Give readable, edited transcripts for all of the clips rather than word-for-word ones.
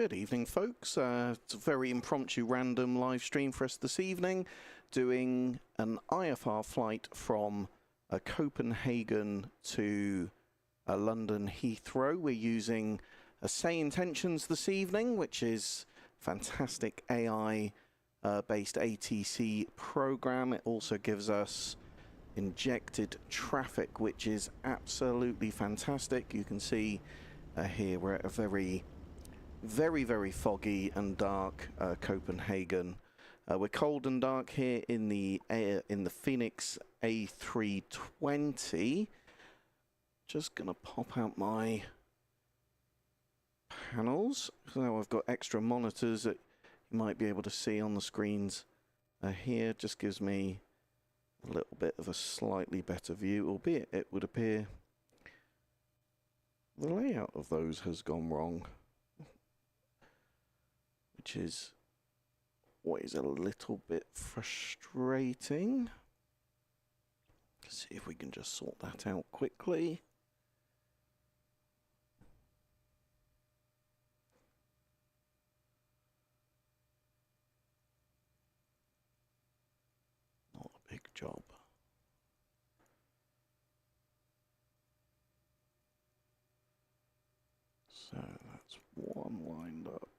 Good evening, folks. It's a very impromptu random live stream for us this evening, doing an IFR flight from Copenhagen to London Heathrow. We're using Say Intentions this evening, which is fantastic AI-based ATC program. It also gives us injected traffic, which is absolutely fantastic. You can see here we're at a very foggy and dark Copenhagen. We're cold and dark here in the FENIX A320. Just gonna pop out my panels. So I've got extra monitors that you might be able to see on the screens here. Just gives me a little bit of a slightly better view, albeit it would appear the layout of those has gone wrong, which is what is a little bit frustrating. Let's see if we can just sort that out quickly. Not a big job. So that's one lined up.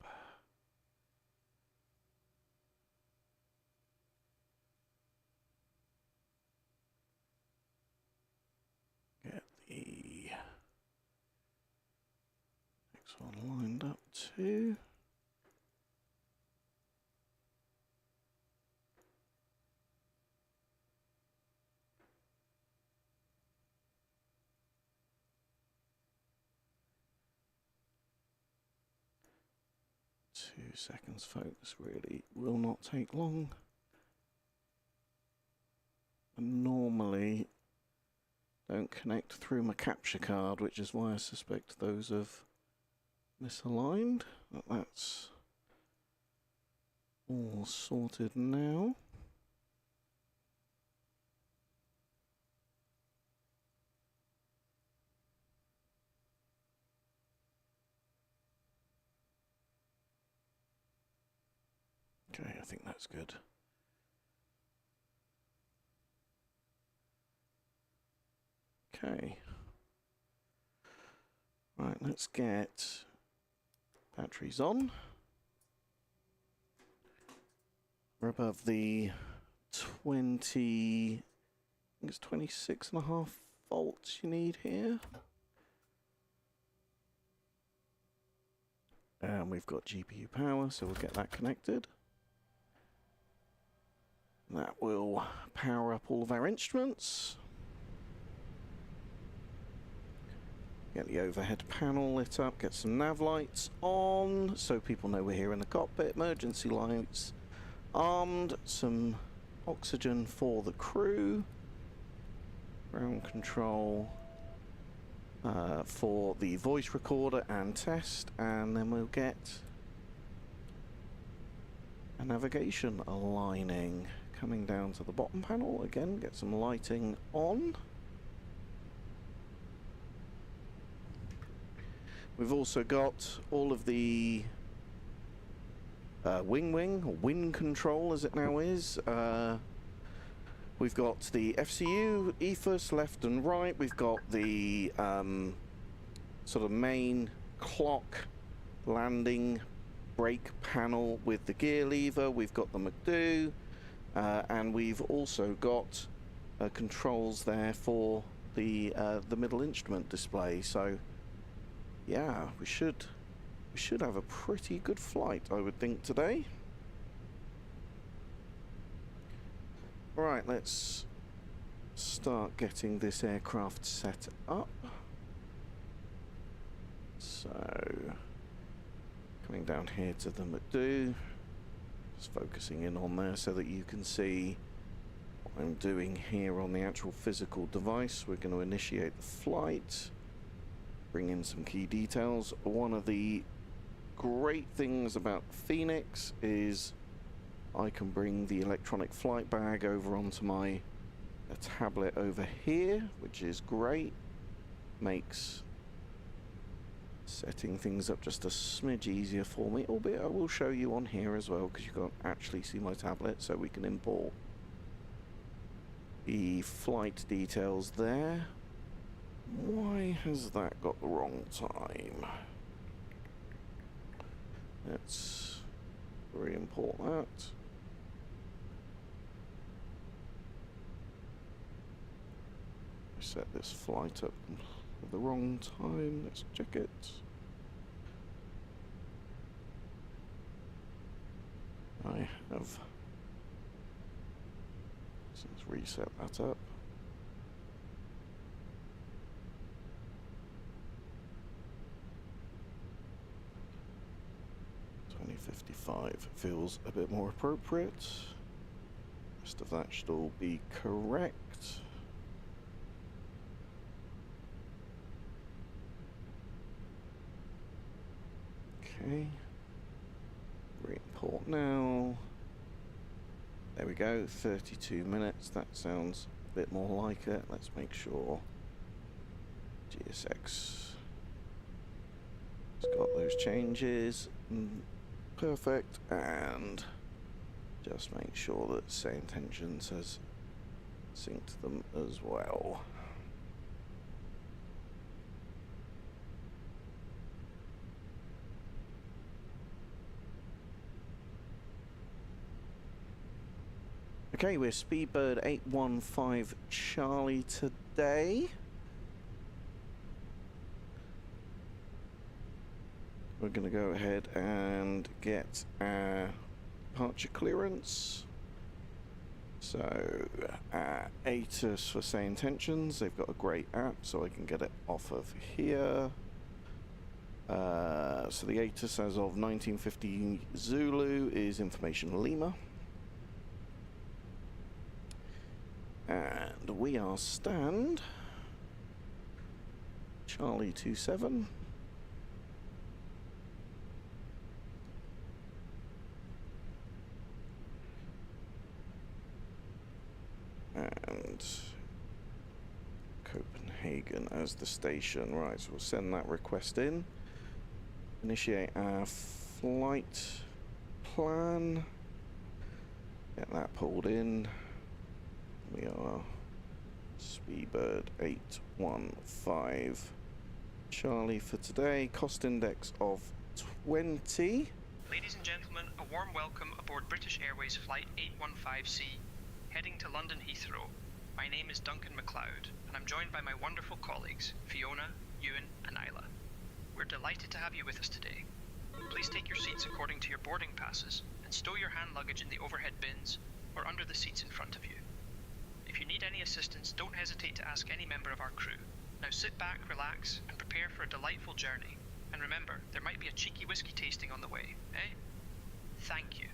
Get the next one lined up too. Seconds, folks. Really will not take long. I normally don't connect through my capture card, which is why I suspect those have misaligned. But that's all sorted now. Okay, I think that's good. Okay. Right, let's get batteries on. We're above the 20, I think it's 26.5 volts you need here. And we've got GPU power, so we'll get that connected. That will power up all of our instruments. Get the overhead panel lit up, get some nav lights on so people know we're here in the cockpit. Emergency lights armed, some oxygen for the crew. Ground control for the voice recorder and test, and then we'll get a navigation aligning. Coming down to the bottom panel again, get some lighting on. We've also got all of the wing control, as it now is. We've got the FCU, EFUS left and right. We've got the sort of main clock landing brake panel with the gear lever. We've got the McDo. And we've also got controls there for the middle instrument display. So, yeah, we should have a pretty good flight, I would think, today. All right, let's start getting this aircraft set up. So, coming down here to the McDo. Just focusing in on there so that you can see what I'm doing here on the actual physical device. We're going to initiate the flight, bring in some key details. One of the great things about FENIX is I can bring the electronic flight bag over onto my tablet over here, which is great. Makes Setting things up just a smidge easier for me, albeit I will show you on here as well because you can't actually see my tablet, so we can import the flight details there. Why has that got the wrong time? Let's re-import that. Set this flight up at the wrong time. Let's check it. I have. So let's reset that up. 2055 feels a bit more appropriate. Rest of that should all be correct. Okay. Re-import now. There we go, 32 minutes. That sounds a bit more like it. Let's make sure GSX has got those changes. Perfect. And just make sure that Say Intentions has synced them as well. Okay, we're Speedbird 815 Charlie today. We're going to go ahead and get our departure clearance. So, ATIS for Say Intentions, they've got a great app, so I can get it off of here. So the ATIS as of 1950 Zulu is Information Lima. And we are stand Charlie 27. And Copenhagen as the station. Right, so we'll send that request in. Initiate our flight plan. Get that pulled in. We are Speedbird 815 Charlie for today. Cost index of 20. Ladies and gentlemen, a warm welcome aboard British Airways Flight 815C, heading to London Heathrow. My name is Duncan MacLeod, and I'm joined by my wonderful colleagues, Fiona, Ewan, and Isla. We're delighted to have you with us today. Please take your seats according to your boarding passes, and stow your hand luggage in the overhead bins, or under the seats in front of you. If you need any assistance, don't hesitate to ask any member of our crew. Now sit back, relax, and prepare for a delightful journey. And remember, there might be a cheeky whiskey tasting on the way, eh? Thank you.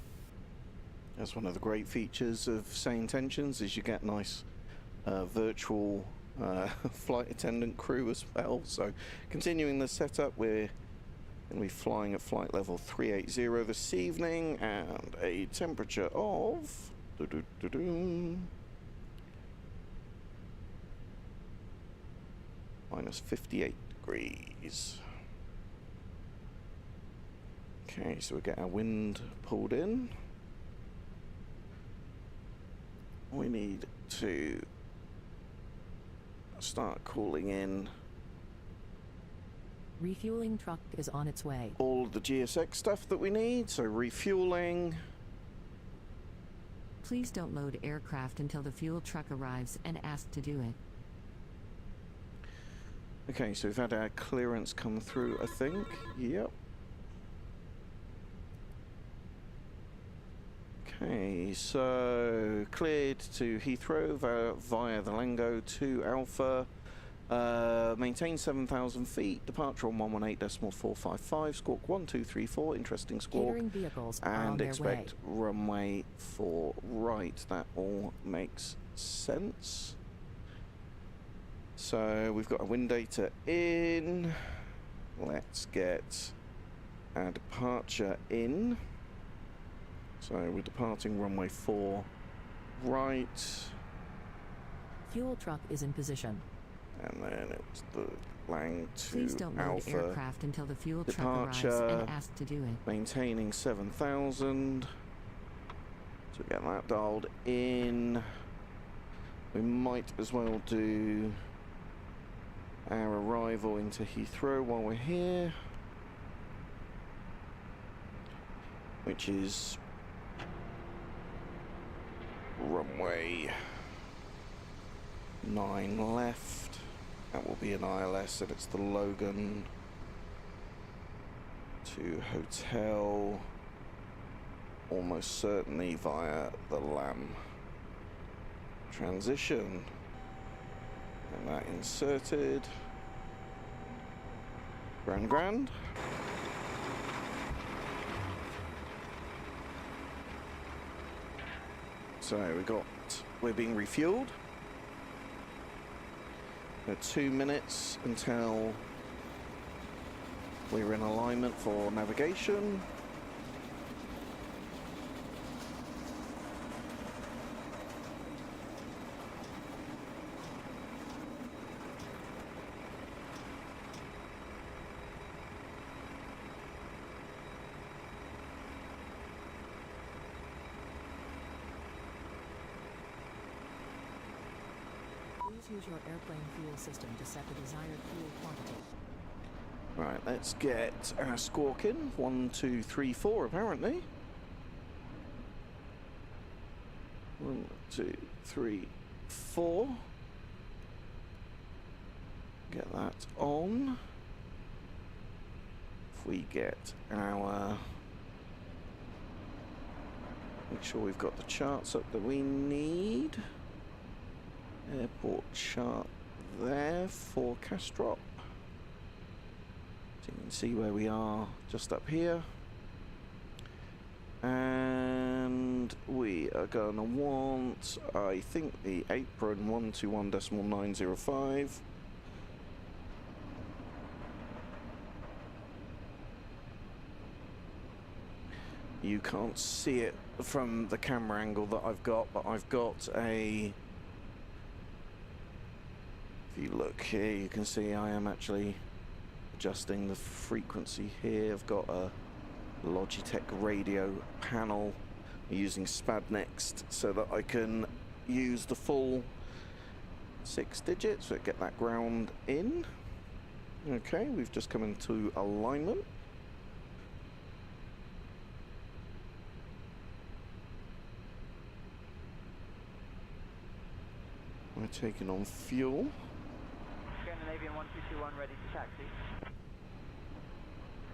That's one of the great features of Say Intentions, is you get nice virtual flight attendant crew as well. So continuing the setup, we're going to be flying at flight level 380 this evening, and a temperature of minus 58 degrees. Okay, so we get our wind pulled in. We need to start cooling in. Refueling truck is on its way. All of the GSX stuff that we need, so refueling. Please don't load aircraft until the fuel truck arrives and ask to do it. Okay, so we've had our clearance come through, I think. Yep. Okay, so cleared to Heathrow via the Lango to Alpha. Maintain 7,000 feet. Departure on 118.455. Squawk 1234. Interesting squawk. Catering vehicles are on And their expect way. runway 4 right. That all makes sense. So we've got a wind data in. Let's get our departure in. So we're departing runway 4 right. Fuel truck is in position. And then it was the Lang to Please don't load Alpha aircraft until the fuel truck arrives departure, and ask to do it. maintaining 7,000. So get that dialed in. We might as well do our arrival into Heathrow while we're here, which is runway 9 left. That will be an ILS, and it's the Logan to hotel, almost certainly via the LAM transition. And that inserted. Grand. So we're being refueled. 2 minutes until we're in alignment for navigation. Use your airplane fuel system to set the desired fuel quantity. Right, let's get our squawk in. 1, 2, 3, 4 apparently. 1, 2, 3, 4. Get that on. If we get our... Make sure we've got the charts up that we need. Airport chart there, forecast drop. So you can see where we are just up here. And we are going to want, I think, the apron 121.905. You can't see it from the camera angle that I've got, but I've got a... If you look here, you can see I am actually adjusting the frequency here. I've got a Logitech radio panel using SpadNext so that I can use the full 6 digits, so get that ground in. Okay, we've just come into alignment. We're taking on fuel. Scandinavian 1221 ready to taxi.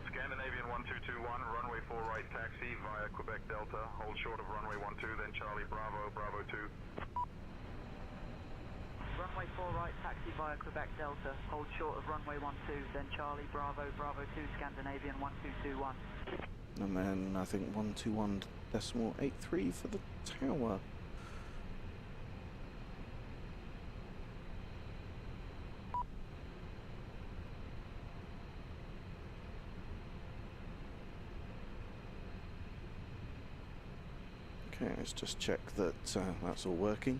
Scandinavian 1221, runway 4 right taxi via Quebec Delta. Hold short of runway 12, then Charlie Bravo, Bravo 2. Runway 4 right taxi via Quebec Delta. Hold short of runway 12, then Charlie Bravo, Bravo 2, Scandinavian 1221. And then I think 121.83 for the tower. Okay, let's just check that that's all working.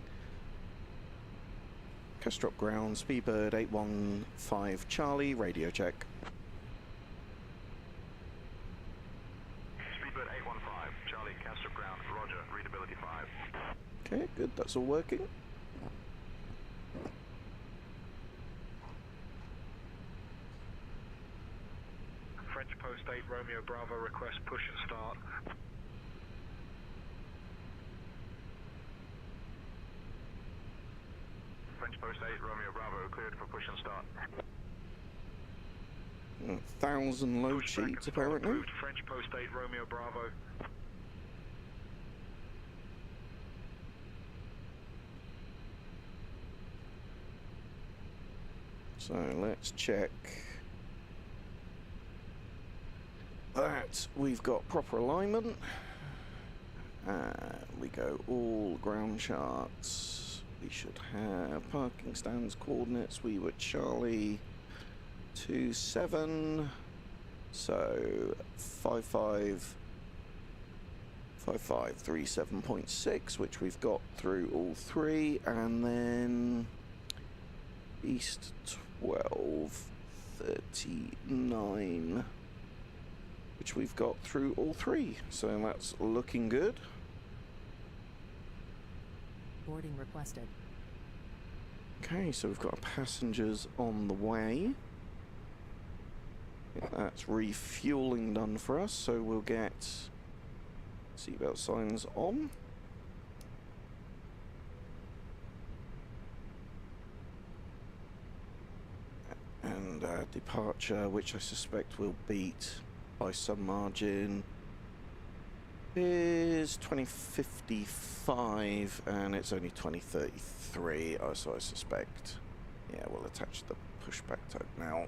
Castrop ground, Speedbird 815 Charlie, radio check. Speedbird 815, Charlie, Castrop ground, roger, readability 5. Okay, good, that's all working. French Post 8, Romeo Bravo, request push and start. French Post 8, Romeo Bravo, cleared for push and start. 1,000 load sheets apparently. Approved. French Post 8, Romeo Bravo. So let's check that we've got proper alignment. We go all ground charts. We should have parking stands coordinates. We were Charlie 27, so 5537.6, which we've got through all 3, and then East 1239, which we've got through all three, so that's looking good. Boarding requested. Okay, so we've got passengers on the way. Yeah, that's refueling done for us, so we'll get seatbelt signs on. And departure, which I suspect will beat by some margin, is 2055, and it's only 2033, so I suspect. Yeah, we'll attach the pushback tug now.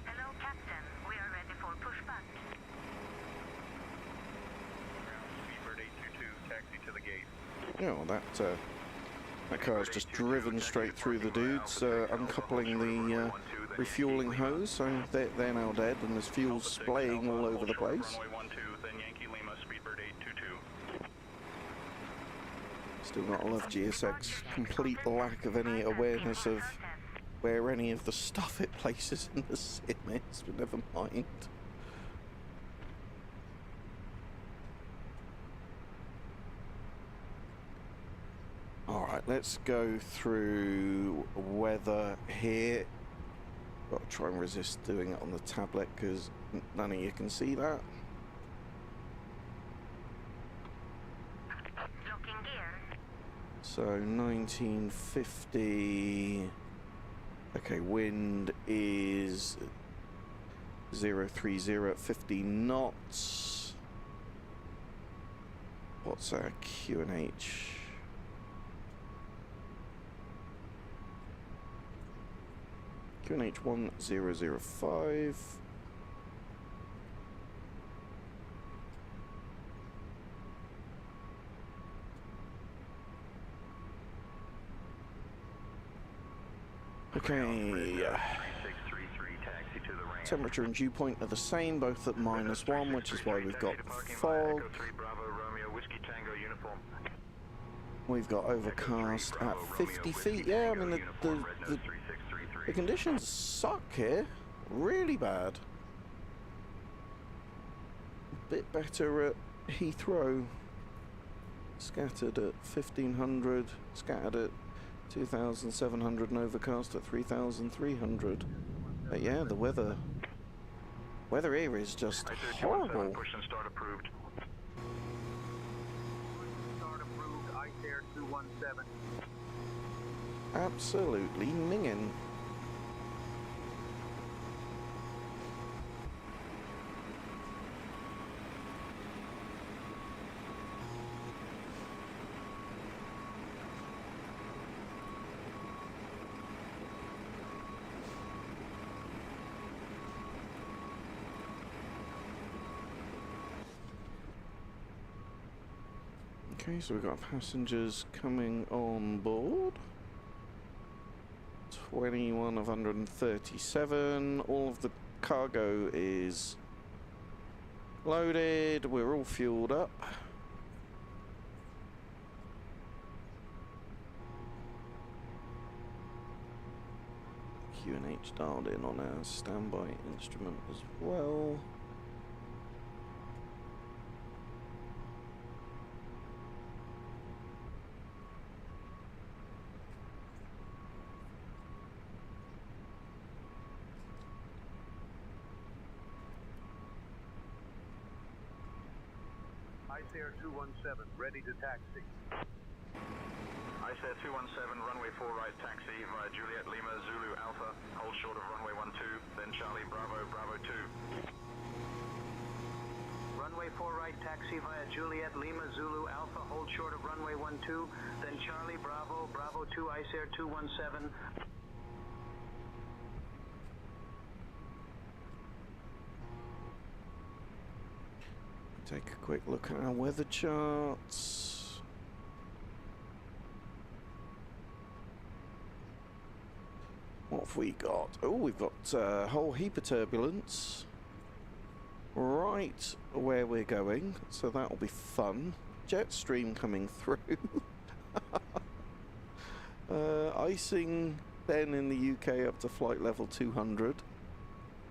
Hello, Captain. We are ready for pushback. Speedbird 822, taxi to the gate. Yeah, well, that car's just driven straight through the dudes, uncoupling the refueling hose, so they're now dead, and there's fuel splaying all over the place. Runway 12, then Yankee Lima, Speedbird 822. Still gotta love GSX's complete lack of any awareness of where any of the stuff it places in the sim is, but never mind. Alright, let's go through weather here. Got to try and resist doing it on the tablet because none of you can see that. Locking gear. So 1950. Okay, wind is 030 at 50 knots. What's our QNH? QNH 1005. Okay. 3633, taxi to the ramp. Temperature and dew point are the same, both at -1, which is why we've got fog. Echo 3 Bravo Romeo, Whiskey Tango uniform. We've got overcast at 50 feet. Yeah, I mean, the conditions suck here. Really bad. A bit better at Heathrow. Scattered at 1500. Scattered at 2700 and overcast at 3300. But yeah, the weather here is just horrible. Push and start approved. Start approved, IFR 217. Absolutely minging. Okay, so we've got passengers coming on board. 21 of 137. All of the cargo is loaded. We're all fueled up. QNH dialed in on our standby instrument as well. ICR 217, ready to taxi. ICR 217, runway 4 right taxi via Juliet Lima Zulu Alpha, hold short of runway 12, then Charlie Bravo Bravo 2. Runway 4 right taxi via Juliet Lima Zulu Alpha, hold short of runway 12, then Charlie Bravo Bravo 2 ICR 217. Take a quick look at our weather charts. What have we got? Oh, we've got a whole heap of turbulence right where we're going, so that'll be fun. Jet stream coming through. Icing then in the UK up to flight level 200.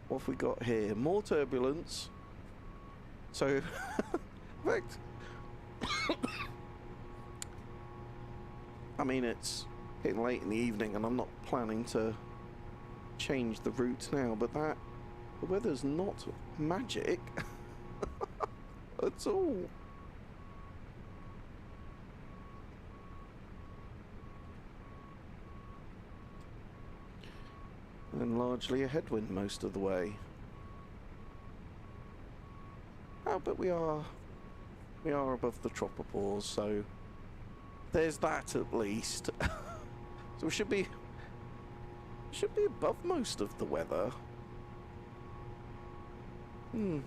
What have we got here? More turbulence. So, in fact, I mean, it's getting late in the evening and I'm not planning to change the route now, but the weather's not magic at all. And largely a headwind most of the way. Oh, but we are above the tropopause, so there's that at least. So we should be above most of the weather. Yeah,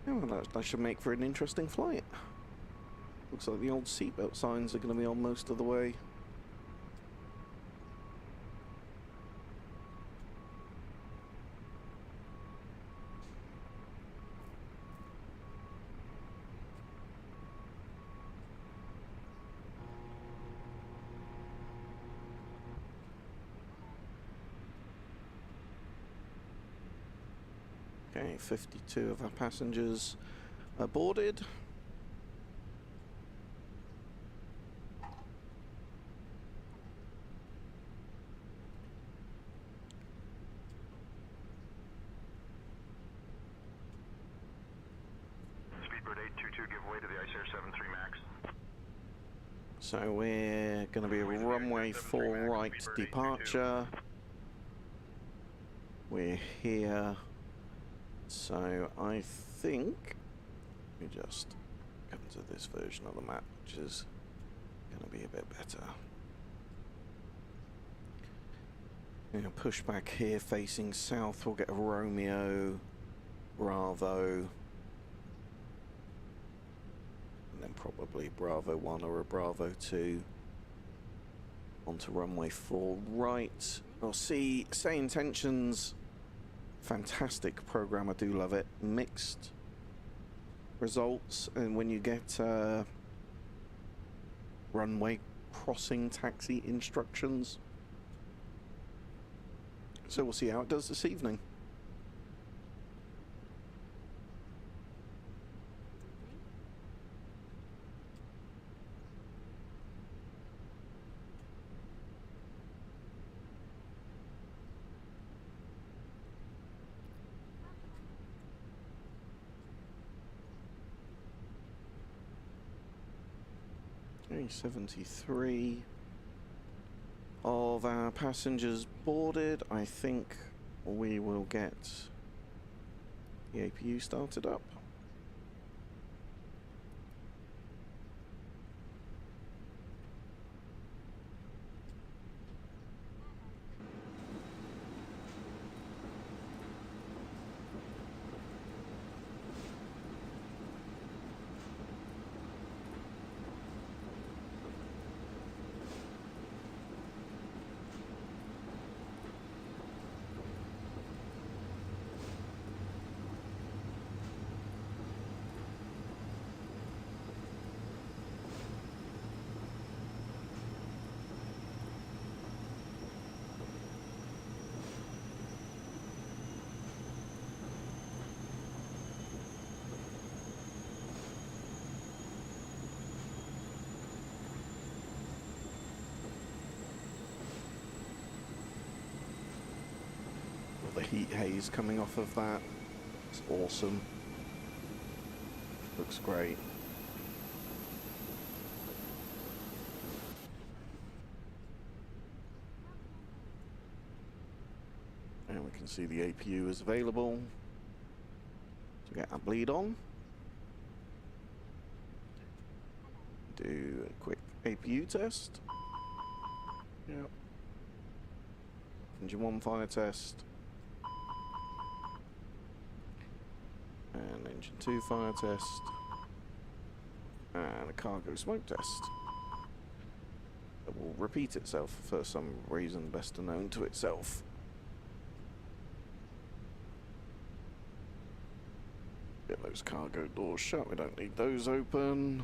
well, that should make for an interesting flight. Looks like the old seatbelt signs are going to be on most of the way. Okay, 52 of our passengers are boarded. Speedbird 822, give way to the ICR 73 Max. So we're going to be a runway 4 right departure. We're here. So I think we just come to this version of the map, which is going to be a bit better. You know, push back here facing south. We'll get a Romeo, Bravo, and then probably Bravo 1 or a Bravo 2 onto runway 4 right. We'll see. Say intentions. Fantastic program, I do love it. Mixed results, and when you get runway crossing taxi instructions. So we'll see how it does this evening. Okay, 73 of our passengers boarded. I think we will get the APU started up. The heat haze coming off of that. It's awesome. Looks great. And we can see the APU is available to get our bleed on. Do a quick APU test. Yep. Engine 1 fire test. And engine 2 fire test. And a cargo smoke test. It will repeat itself for some reason best known to itself. Get those cargo doors shut, we don't need those open.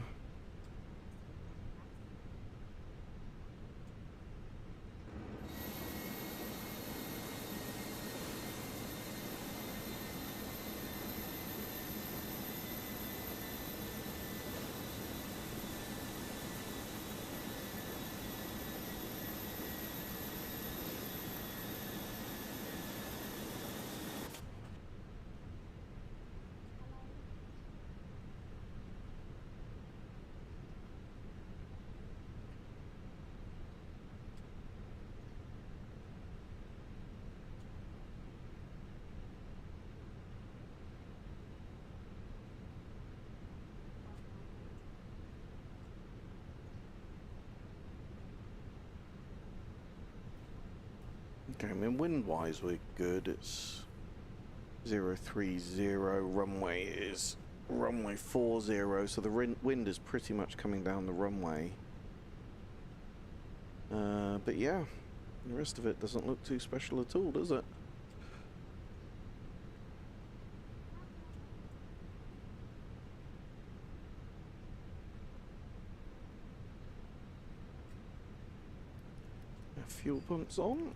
Okay, I mean, wind-wise we're good. It's 030, runway is runway 40, so the wind is pretty much coming down the runway. But yeah, the rest of it doesn't look too special at all, does it? Fuel pumps on.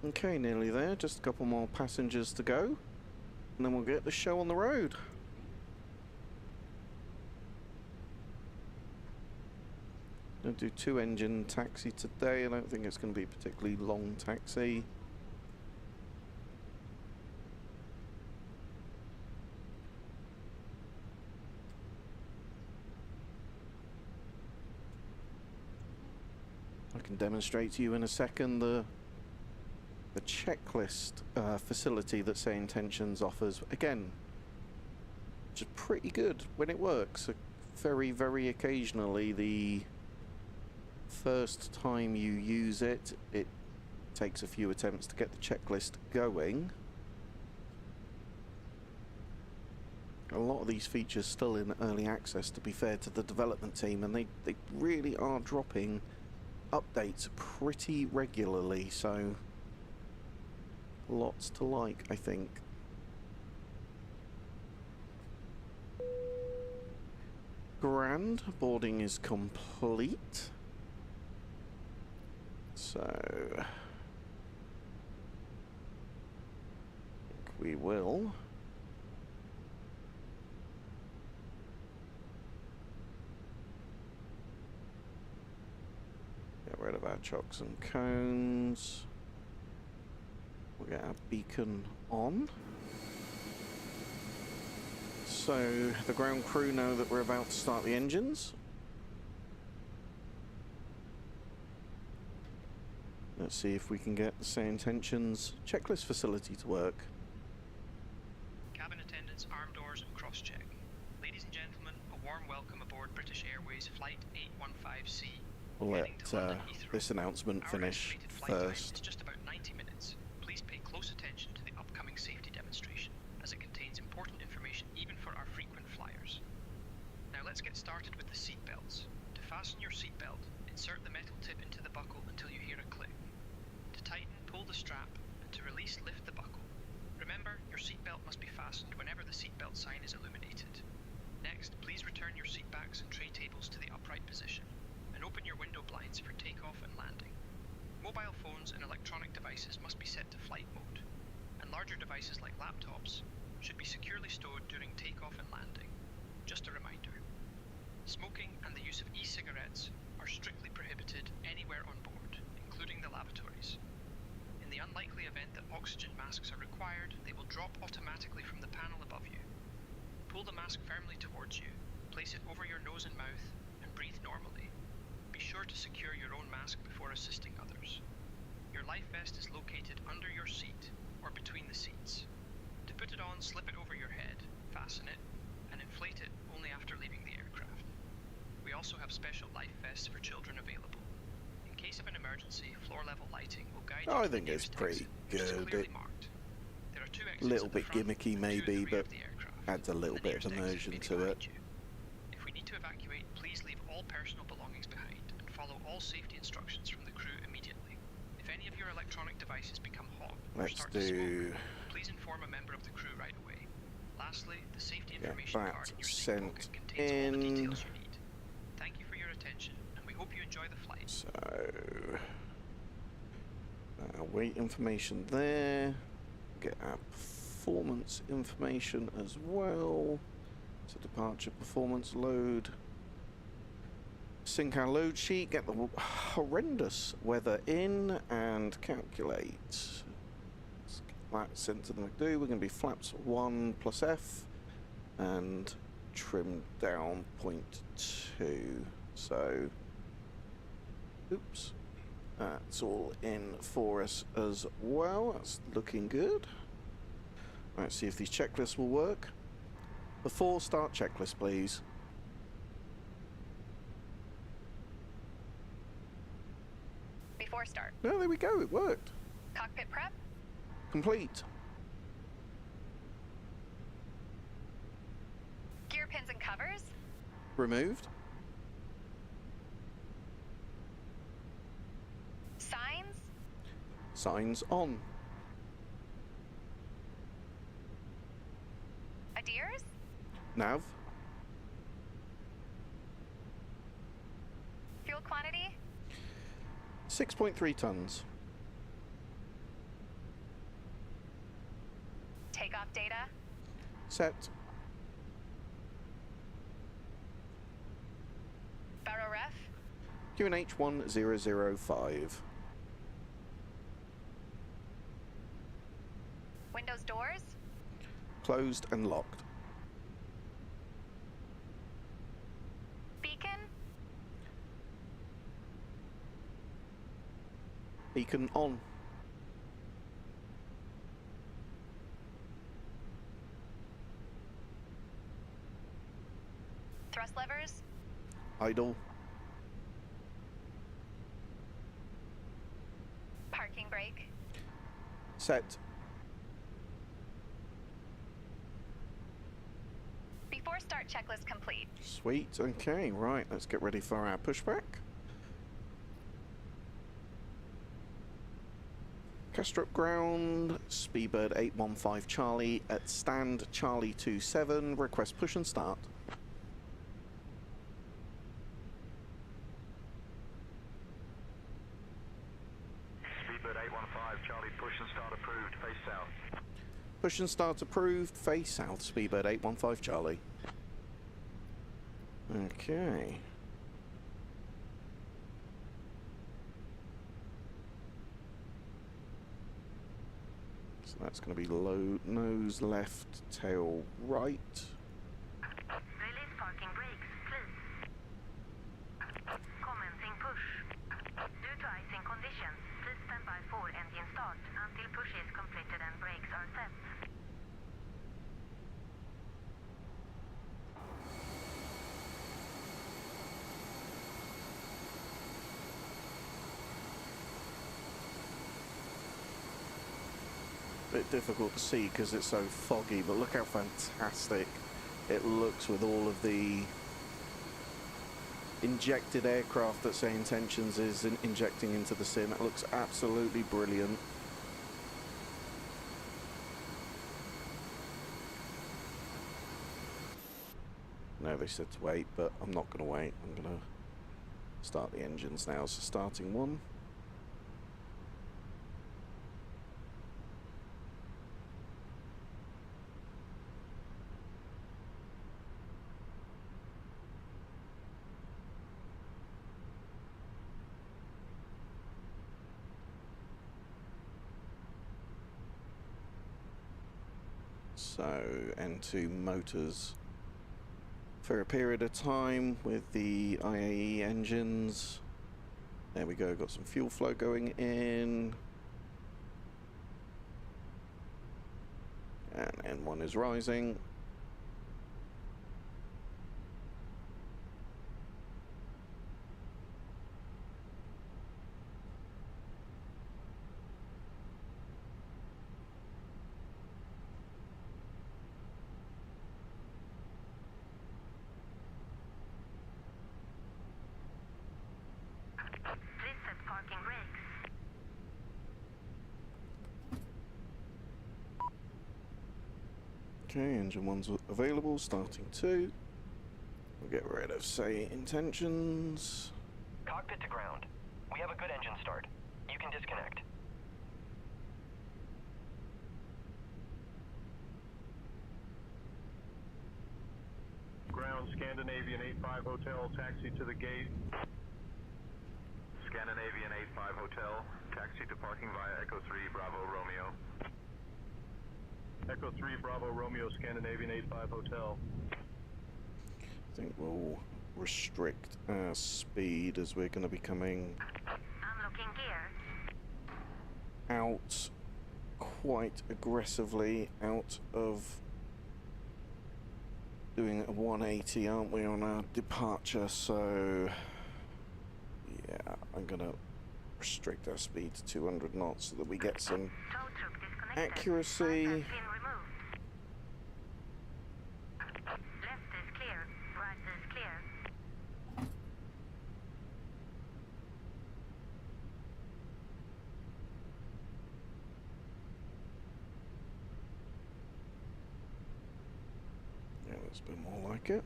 Okay, nearly there. Just a couple more passengers to go, and then we'll get the show on the road. Gonna do 2-engine taxi today. I don't think it's going to be a particularly long taxi. I can demonstrate to you in a second the checklist facility that Say Intentions offers. Again, just pretty good when it works. Very, very occasionally, the first time you use it, it takes a few attempts to get the checklist going. A lot of these features still in early access, to be fair to the development team, and they really are dropping updates pretty regularly, so lots to like, I think. Grand, boarding is complete. So I think we will get rid of our chocks and cones. We'll get our beacon on. So the ground crew know that we're about to start the engines. Let's see if we can get the Say Intentions checklist facility to work. Cabin attendants, arm doors and cross-check. Ladies and gentlemen, a warm welcome aboard British Airways Flight 815C. We'll heading let to London Heathrow. this announcement Our finish estimated flight time is first. just about 90 minutes. Please pay close attention to the upcoming safety demonstration, as it contains important information even for our frequent flyers. Now let's get started with the seat belts. To fasten your seat belt, insert the metal tip into the buckle until you hear a click. To tighten, pull the strap, and to release, lift the buckle. Remember, must be fastened whenever the seatbelt sign is illuminated. Next, please return your seatbacks and tray tables to the upright position, and open your window blinds for takeoff and landing. Mobile phones and electronic devices must be set to flight mode, and larger devices like laptops should be securely stowed during takeoff and landing. Just a reminder. Smoking and the use of e-cigarettes are strictly prohibited anywhere on board, including the lavatories. In the unlikely event that oxygen masks are required, they will drop automatically from the panel above you. Pull the mask firmly towards you, place it over your nose and mouth, and breathe normally. Be sure to secure your own mask before assisting others. Your life vest is located under your seat or between the seats. To put it on, slip it over your head, fasten it, and inflate it only after leaving the aircraft. We also have special life vests for children available. In case of an emergency, floor-level lighting will guide you I to the think it's nearest pretty exit, which is good. clearly marked. There are 2 exits Little at the bit front gimmicky and 2 at the maybe, rear but of the aircraft. adds a little The bit of nearest exit immersion may be to it. behind you. If we need to evacuate, please leave all personal belongings behind and follow all safety instructions from the crew immediately. If any of your electronic devices become hot or Let's start to do... smoke, please inform a member of the crew right away. Lastly, the safety Get information that card in your seat sent pocket contains all the in. details you need. Thank you for your attention, and we hope you enjoy the flight. So... weight information there. Get our performance information as well. So departure performance load. Sync our load sheet, get the horrendous weather in, and calculate. Let's get that sent to the McDo. We're going to be flaps 1 plus F and trim down 0.2. So, oops, that's all in for us as well. That's looking good. Let's see if these checklists will work. Before start checklist, please. Before start. No, there we go, it worked. Cockpit prep. Complete. Gear pins and covers. Removed. Signs. Signs on. Adheres. Nav. Fuel quantity. 6.3 tons. Takeoff data. Set. Baro ref. QNH 1005. Windows doors. Closed and locked. Beacon. Beacon on. Thrust levers. Idle. Parking brake. Set. Before start checklist complete. Sweet. Okay, right. Let's get ready for our pushback. Castrop ground. Speedbird 815 Charlie at stand Charlie 27. Request push and start. Speedbird 815, Charlie, push and start approved, face south. Push and start approved. Face south. Speedbird 815 Charlie. Okay. So that's going to be low nose left, tail right. Release parking brakes, please. Commencing push. Due to icing conditions, please stand by for engine start until push is completed and brakes are set. Bit difficult to see because it's so foggy, but look how fantastic it looks with all of the injected aircraft that Say Intentions is injecting into the sim. It looks absolutely brilliant. know they said to wait, but I'm not going to wait. I'm going to start the engines now. So starting one. So N2 motors for a period of time with the IAE engines. There we go, got some fuel flow going in. And N1 is rising. Please set parking brakes. Okay, engine one's available, starting two. We'll get rid of say intentions. Cockpit to ground. We have a good engine start. You can disconnect. Ground Scandinavian 85 Hotel, taxi to the gate. Scandinavian 85 Hotel, taxi to parking via Echo 3 Bravo Romeo. Echo 3 Bravo Romeo, Scandinavian 85 Hotel. I think we'll restrict our speed as we're going to be coming Unlocking gear. out quite aggressively out of doing a 180, aren't we, on our departure? So yeah, I'm gonna restrict our speed to 200 knots so that we get some Tow truck disconnected. accuracy. Pipe has been removed. Left is clear. Right is clear. Yeah, that's a bit more like it.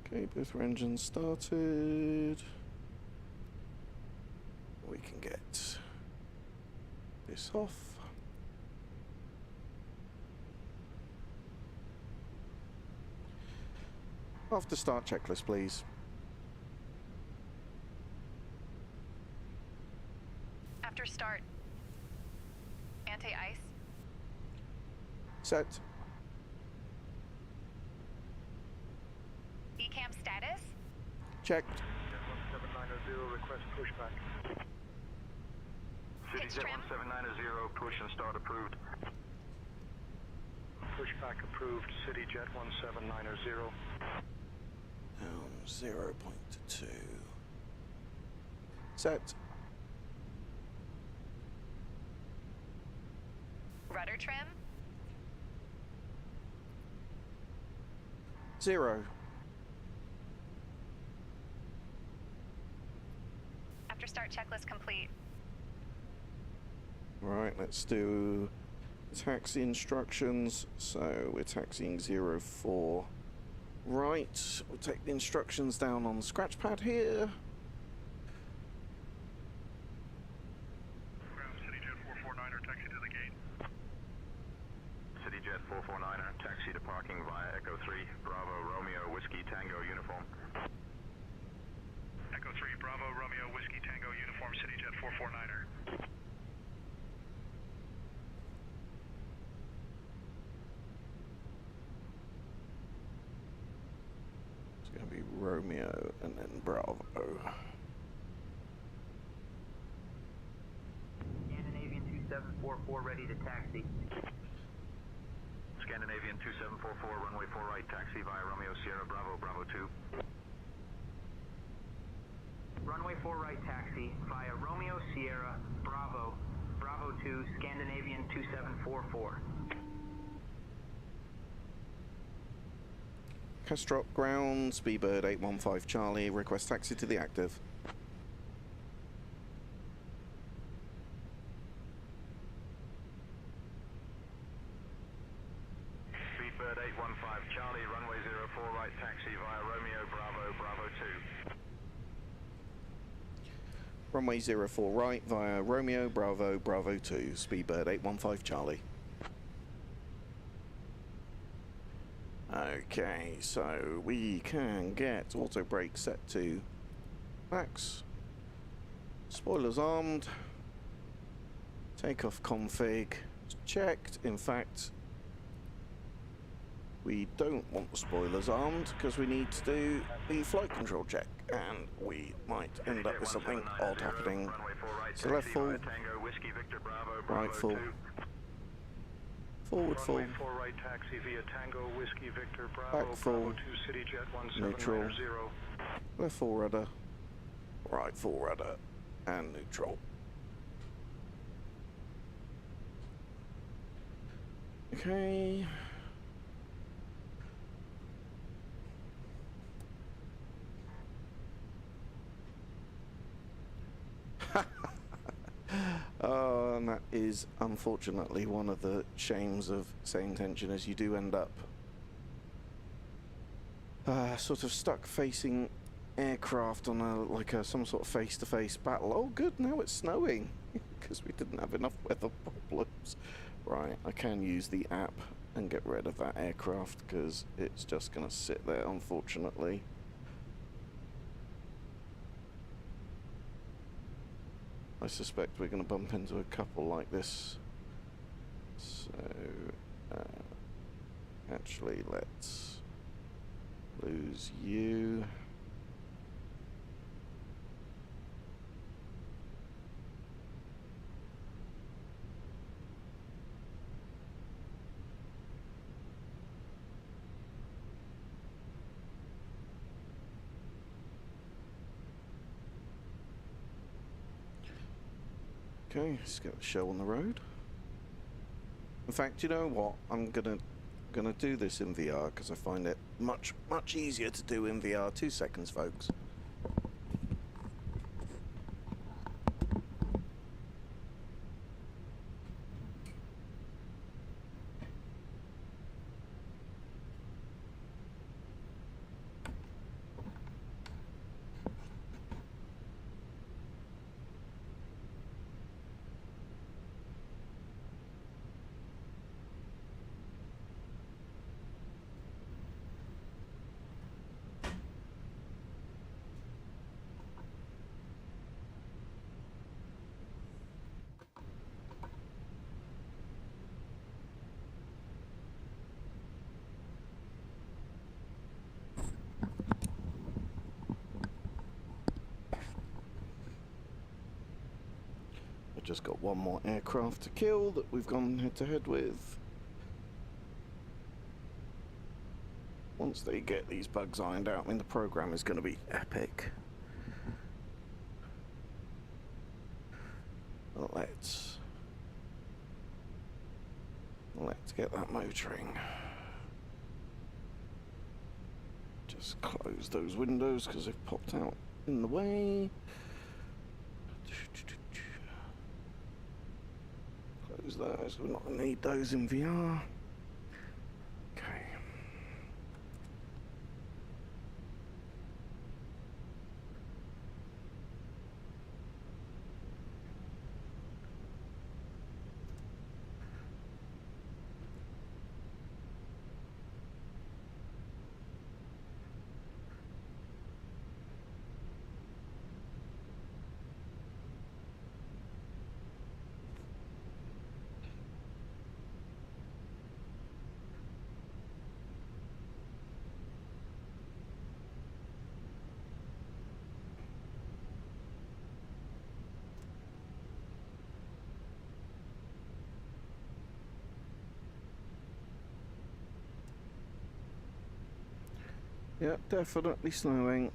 Okay, both engines started. We can get this off. After start checklist, please. After start. Anti-ice. Set. ECAM status. Checked. 1790, request pushback. City Pitch Jet trim. 1790, push and start approved. Pushback approved, City Jet 1790. Down 0.2. Set. Rudder trim. 0. After start checklist complete. Right, let's do taxi instructions. So we're taxiing 04 right. We'll take the instructions down on the scratch pad here. Ground City Jet 449er, taxi to the gate. City Jet 449er, taxi to parking via Echo 3 Bravo Romeo Whiskey Tango uniform. Echo 3 Bravo Romeo Whiskey Tango uniform, City Jet 449er. It's going to be Romeo and then Bravo. Scandinavian 2744 ready to taxi. Scandinavian 2744, runway 4 right, taxi via Romeo Sierra Bravo Bravo 2. Runway 4 right taxi via Romeo Sierra Bravo Bravo 2 Scandinavian 2744. Castrop ground, Speedbird 815 Charlie, request taxi to the active. 815 Charlie, runway 04 right taxi via Romeo Bravo, Bravo 2. Runway 04 right via Romeo Bravo, Bravo 2, Speedbird 815 Charlie. Okay, so we can get auto brake set to max. Spoilers armed. Takeoff config checked. In fact, we don't want the spoilers armed because we need to do the flight control check, and we might end up with something odd happening. So left full, right full, forward full, right taxi via Tango Whiskey Victor back full, neutral, left full rudder, right full rudder, and neutral. Okay. And that is unfortunately one of the shames of Saint Engineers. You do end up sort of stuck facing aircraft on some sort of face-to-face battle. Oh good, now it's snowing because we didn't have enough weather problems. Right, I can use the app and get rid of that aircraft because it's just going to sit there, unfortunately. I suspect we're going to bump into a couple like this. So, actually, let's lose you. Okay, let's get the show on the road. In fact, you know what? I'm gonna do this in VR because I find it much easier to do in VR. 2 seconds, folks. Just got one more aircraft to kill that we've gone head to head with. Once they get these bugs ironed out, I mean the program is going to be epic. Well, let's get that motoring. Just close those windows because they've popped out in the way. Close those, we're not going to need those in VR. Okay. Yeah, definitely snowing.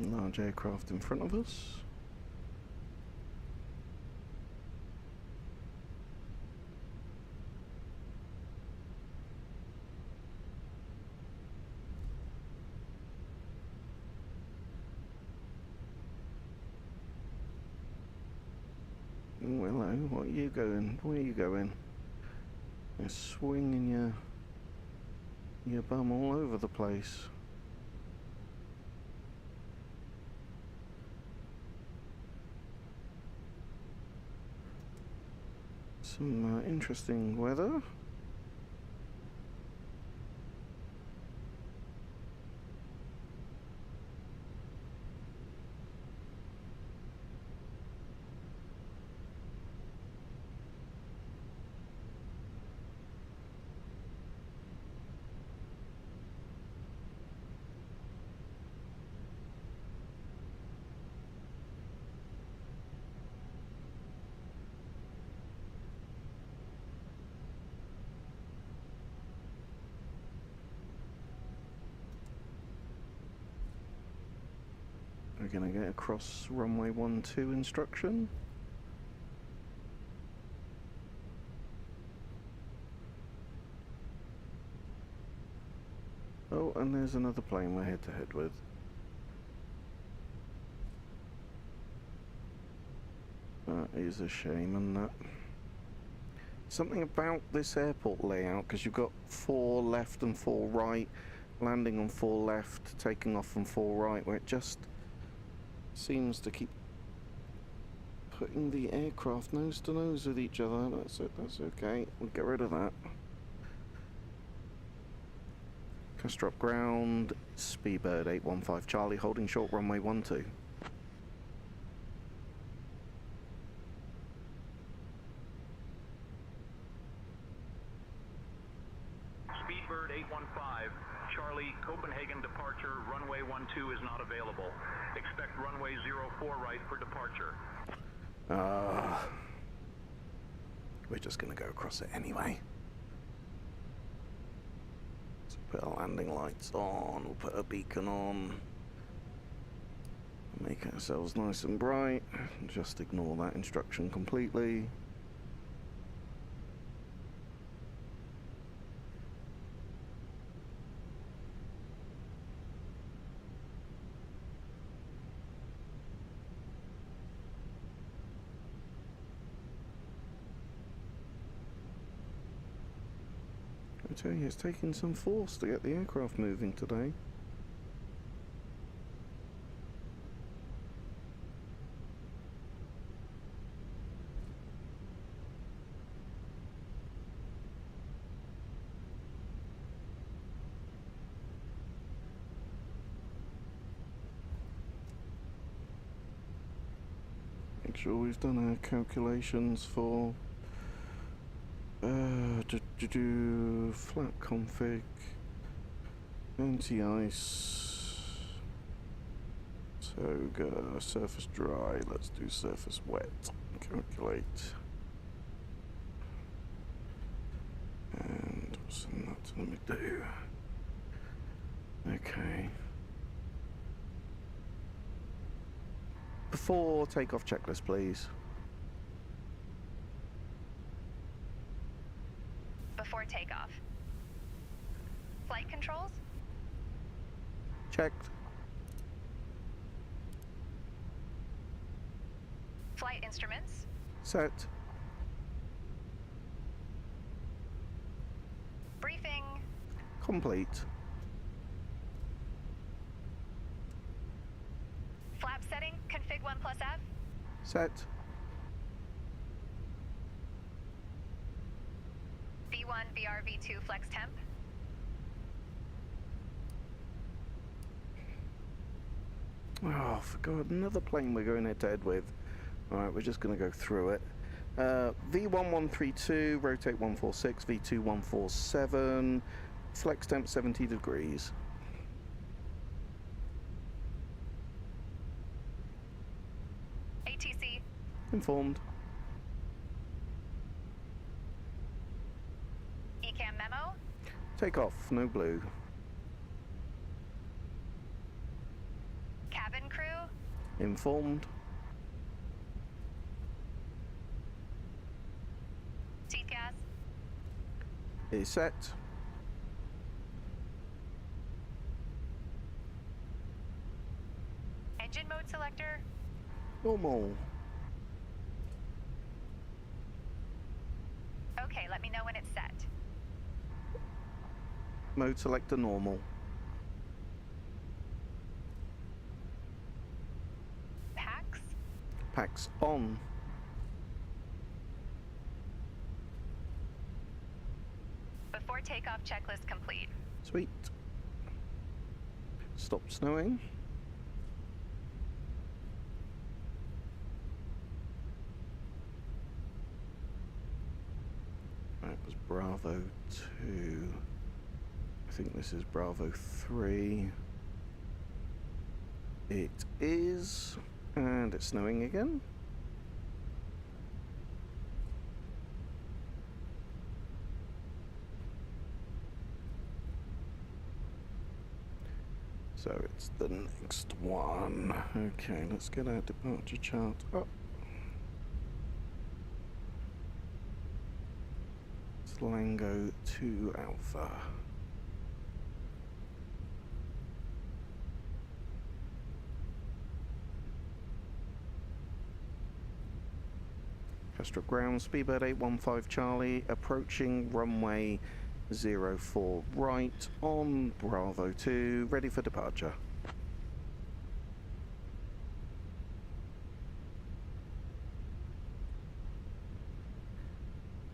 Large aircraft in front of us. Oh, hello, what are you going? Where are you going? You're swinging your bum all over the place. Some interesting weather. We're going to get across runway 12 instruction. Oh, and there's another plane we're head to head with. That is a shame, isn't it? Something about this airport layout, because you've got 4 left and 4 right, landing on 4 left, taking off on 4 right, where it just seems to keep putting the aircraft nose to nose with each other. That's it, that's okay. We'll get rid of that. Custer up ground, Speedbird 815 Charlie, holding short runway 12. Speedbird 815, Charlie, Copenhagen departure, runway 12 is not available. Expect runway 04 right for departure. We're just going to go across it anyway. So put our landing lights on, we'll put a beacon on. Make ourselves nice and bright. Just ignore that instruction completely. I tell you, it's taking some force to get the aircraft moving today. Make sure we've done our calculations for flat config, anti-ice, toga, surface dry, let's do surface wet, calculate, and what's that, let me do, okay. Before takeoff checklist, please. Before takeoff. Flight controls? Checked. Flight instruments? Set. Briefing? Complete. Flap setting? Config 1 plus F? Set. V1, VR, V2, flex temp? Oh, for God, another plane we're going head to head with. Alright, we're just going to go through it. V1132, rotate 146, V2 147, flex temp 70 degrees. ATC? Informed. ECAM memo? Take off, no blue. Cabin Informed. Teeth gas. Is set. Engine mode selector. Normal. Okay, let me know when it's set. Mode selector normal. Packs. Packs on. Before takeoff checklist complete. Sweet. Stop snowing. That was Bravo 2. I think this is Bravo 3. It is. And it's snowing again. So it's the next one. Okay, let's get our departure chart up. Slango 2 Alpha. Castro ground, Speedbird 815 Charlie, approaching runway 04 right on Bravo 2, ready for departure.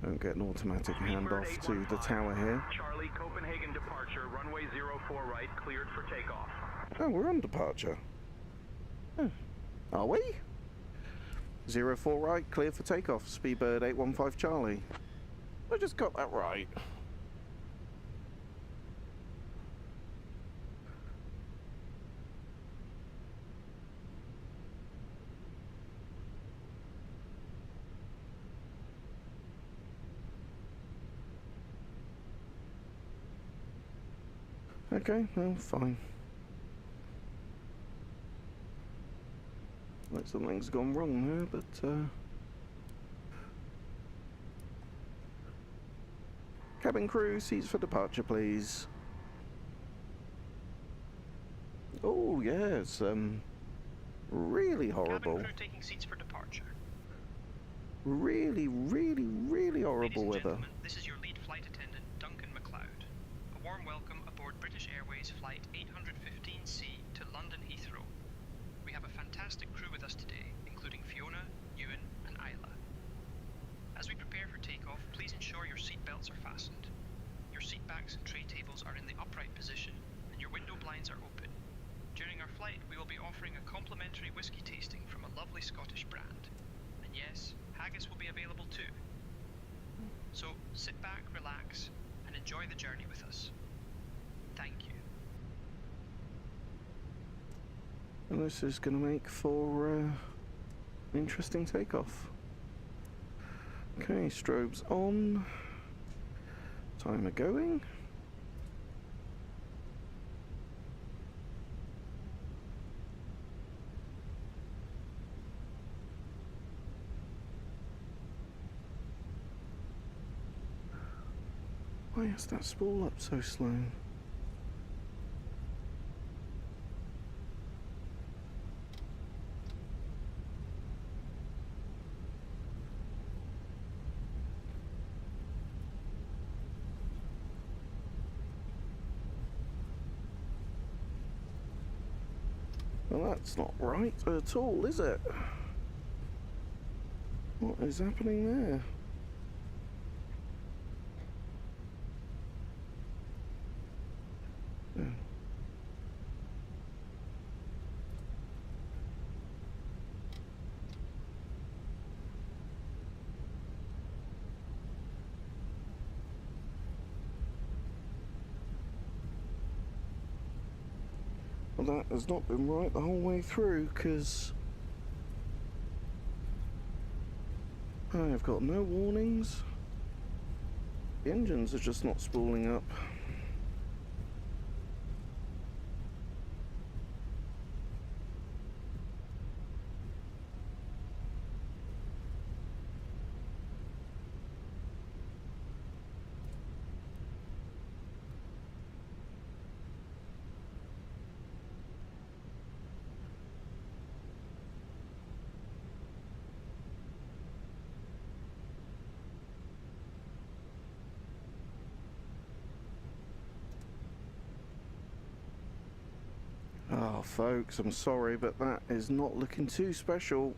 Don't get an automatic handoff to the tower here. Charlie, Copenhagen departure, runway 04 right, cleared for takeoff. Oh, we're on departure. Oh. Are we? 04 right, clear for takeoff. Speedbird 815 Charlie. I just got that right. Okay, well, fine. Like something's gone wrong there, but cabin crew, seats for departure, please. Oh yes, really horrible. Cabin crew taking seats for departure. Really, really, really horrible Ladies and weather. gentlemen, this is your lead flight attendant, Duncan MacLeod. A warm welcome aboard British Airways Flight 815C to London Heathrow. We have a fantastic crew with us today, including Fiona, Ewan, and Isla. As we prepare for takeoff, please ensure your seat belts are fastened. Your seat backs and tray tables are in the upright position, and your window blinds are open. During our flight, we will be offering a complimentary whiskey tasting from a lovely Scottish brand. And yes, haggis will be available too. So sit back, relax, and enjoy the journey with us. Thank you. And this is going to make for an interesting takeoff. Okay, strobes on. Timer going. Why is that spool up so slow? Well, that's not right at all, is it? What is happening there? Yeah. Well, that has not been right the whole way through, because I've got no warnings. The engines are just not spooling up. Oh, folks, I'm sorry, but that is not looking too special.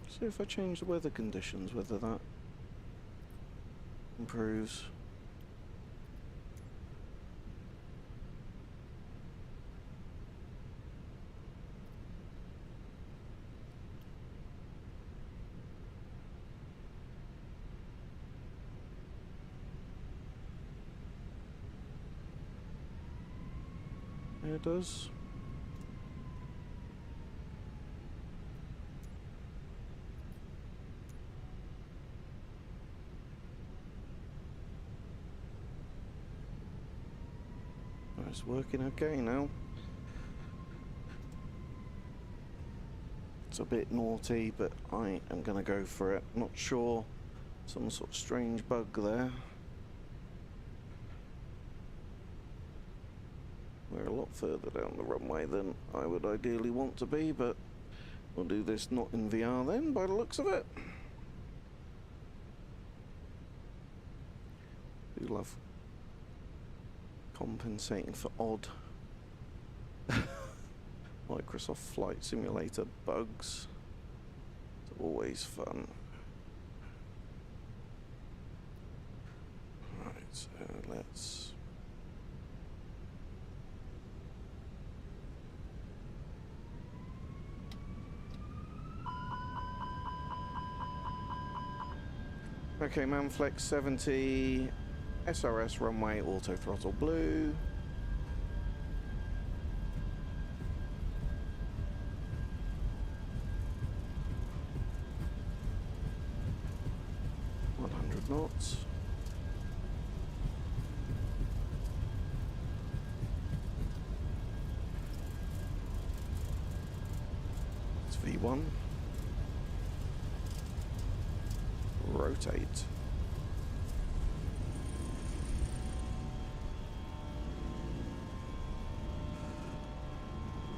See if I change the weather conditions, whether that improves. Yeah, it does. It's working okay now. It's a bit naughty, but I am going to go for it. Not sure. Some sort of strange bug there. We're a lot further down the runway than I would ideally want to be, but we'll do this not in VR then, by the looks of it. Do love compensating for odd Microsoft Flight Simulator bugs. It's always fun. Right, so let's... Okay, Manflex 70, SRS runway, auto throttle blue. Knots. It's V1. Rotate.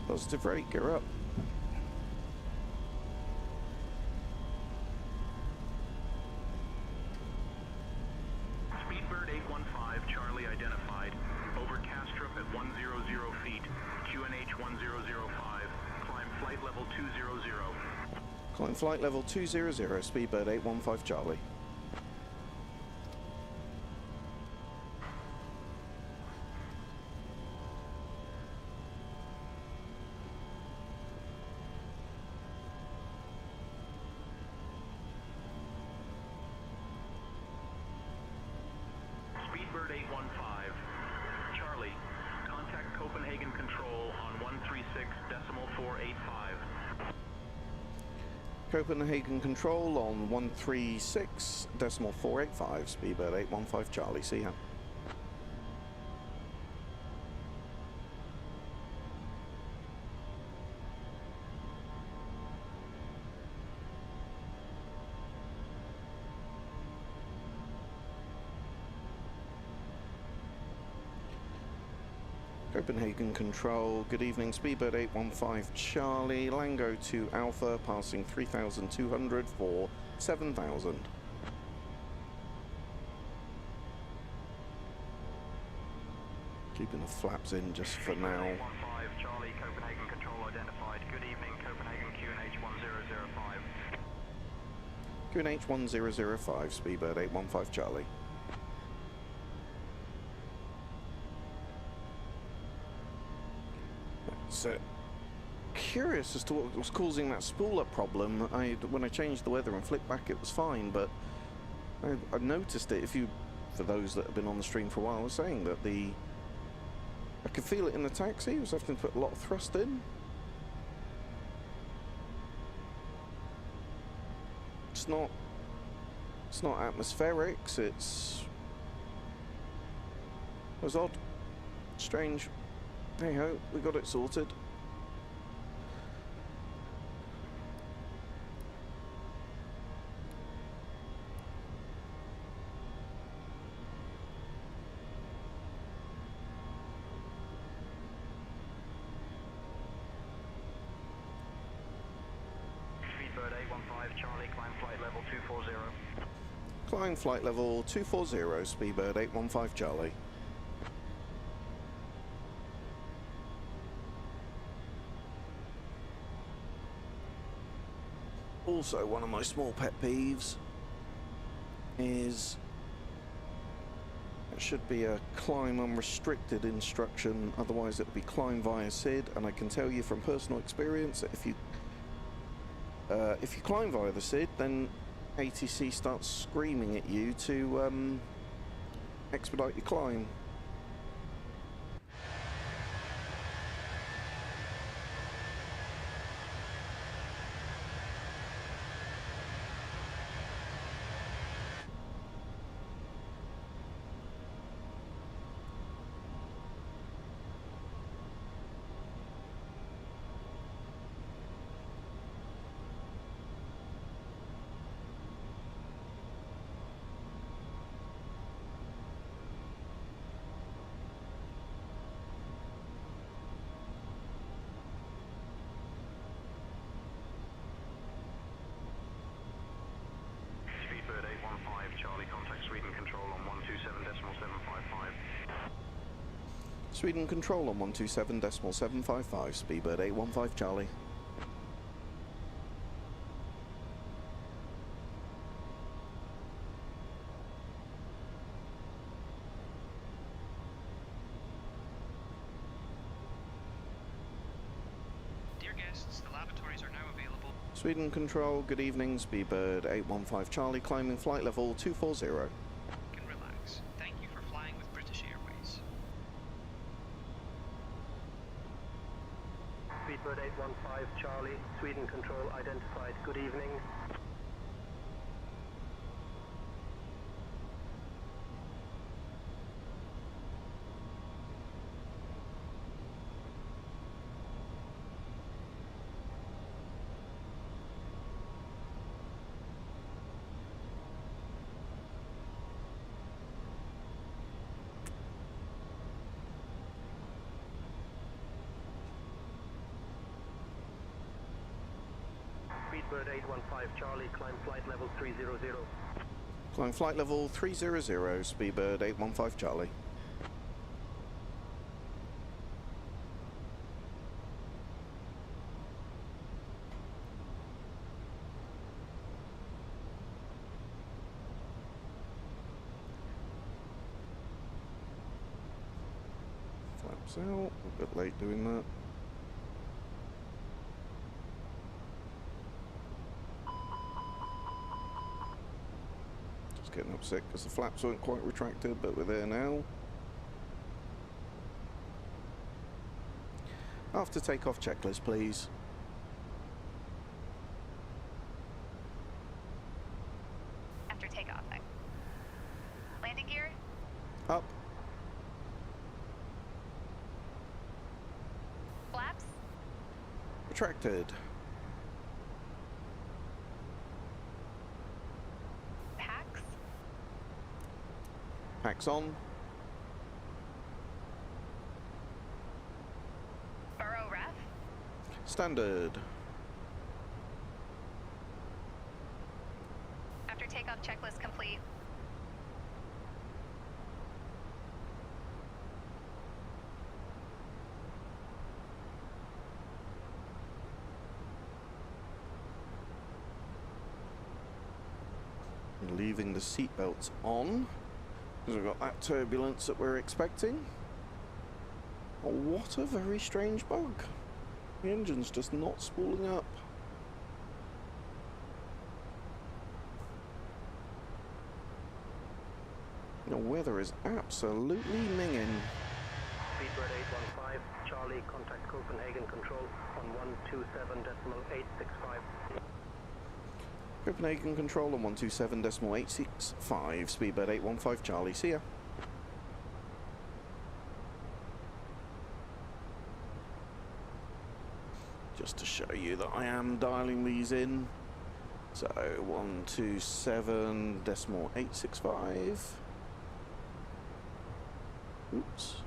Positive rate, gear up. Climb flight level 200, Speedbird 815 Charlie. Speedbird 815, Charlie, contact Copenhagen Control on 136.485. Copenhagen Control on 136.485, Speedbird 815 Charlie, see ya. Copenhagen Control, good evening, Speedbird 815 Charlie, Lango to Alpha, passing 3,200 for 7,000. Keeping the flaps in just for now. 815 Charlie, Copenhagen Control identified. Good evening, Copenhagen QNH 1005. QNH 1005, Speedbird 815 Charlie. So, curious as to what was causing that spool up problem. When I changed the weather and flicked back, it was fine, but I noticed it. For those that have been on the stream for a while, I was saying that I could feel it in the taxi. I was having to put a lot of thrust in. It's not atmospherics. It was odd, strange. Hey ho, we got it sorted. 815 Charlie, climb flight level 240. Climb flight level 240, Speedbird 815 Charlie. Also, one of my small pet peeves is it should be a climb unrestricted instruction, otherwise it would be climb via SID, and I can tell you from personal experience that if you climb via the SID, then ATC starts screaming at you to expedite your climb. Speedbird 815 Charlie, contact Sweden Control on 127.755. Sweden Control on 127.755, Speedbird 815 Charlie. Dear guests, the lavatories are now available. Sweden Control, good evening, Speedbird 815 Charlie, climbing flight level 240. You can relax. Thank you for flying with British Airways. Speedbird 815 Charlie, Sweden Control identified. Good evening. Speedbird 815 Charlie, climb flight level 300. Climb flight level 300, Speedbird 815 Charlie. Flaps out, a bit late doing that. Getting upset because the flaps weren't quite retracted, but we're there now. After takeoff checklist, please. After takeoff, then. Landing gear? Up. Flaps? Retracted. Packs? Packs on. Burrow ref? Standard. After takeoff checklist complete. Leaving the seatbelts on, because we've got that turbulence that we're expecting. Oh, what a very strange bug. The engine's just not spooling up. The weather is absolutely minging. Speedbird 815 Charlie, contact Copenhagen Control on 127.865. Copenhagen Control on 127.865, Speedbird 815 Charlie, see ya. Just to show you that I am dialing these in. So 127.865. Oops.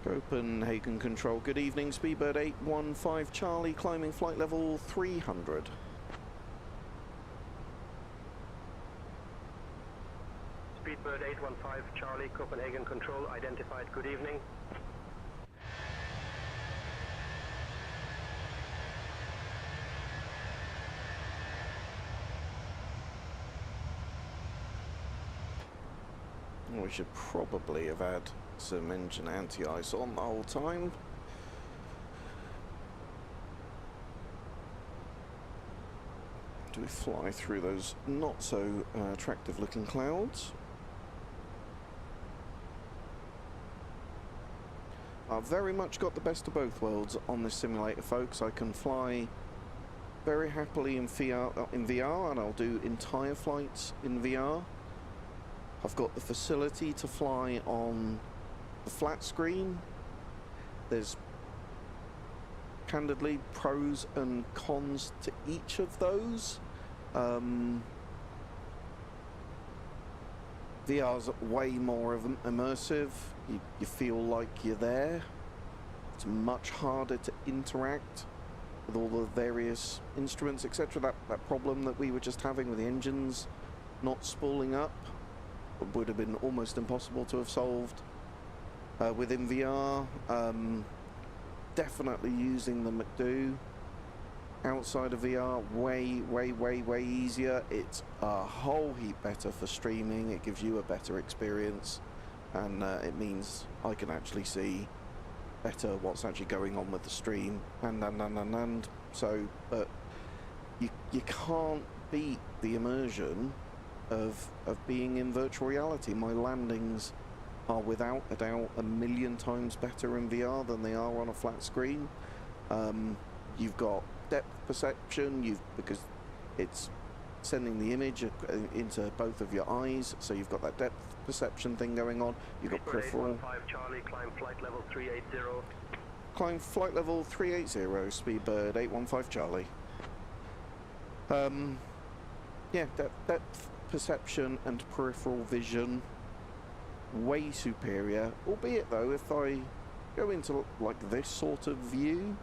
Copenhagen Control, good evening. Speedbird 815 Charlie, climbing flight level 300. Speedbird 815 Charlie, Copenhagen Control, identified. Good evening. We should probably have had some engine anti-ice on the whole time. Do we fly through those not so attractive looking clouds? I've very much got the best of both worlds on this simulator, folks. I can fly very happily in VR, and I'll do entire flights in VR. I've got the facility to fly on the flat screen. There's candidly pros and cons to each of those. VR's way more immersive. You feel like you're there. It's much harder to interact with all the various instruments, etc. That problem that we were just having with the engines not spooling up would have been almost impossible to have solved within VR. Definitely using the McDo outside of VR way easier. It's a whole heap better for streaming. It gives you a better experience, and it means I can actually see better what's actually going on with the stream, and so, but you can't beat the immersion of being in virtual reality. My landings are without a doubt a million times better in VR than they are on a flat screen. You've got depth perception, because it's sending the image into both of your eyes, so you've got that depth perception thing going on. You've got peripheral. 815 Charlie, climb flight level 380. Climb flight level 380, Speedbird 815 Charlie. Yeah, depth perception and peripheral vision way superior, albeit though if I go into like this sort of view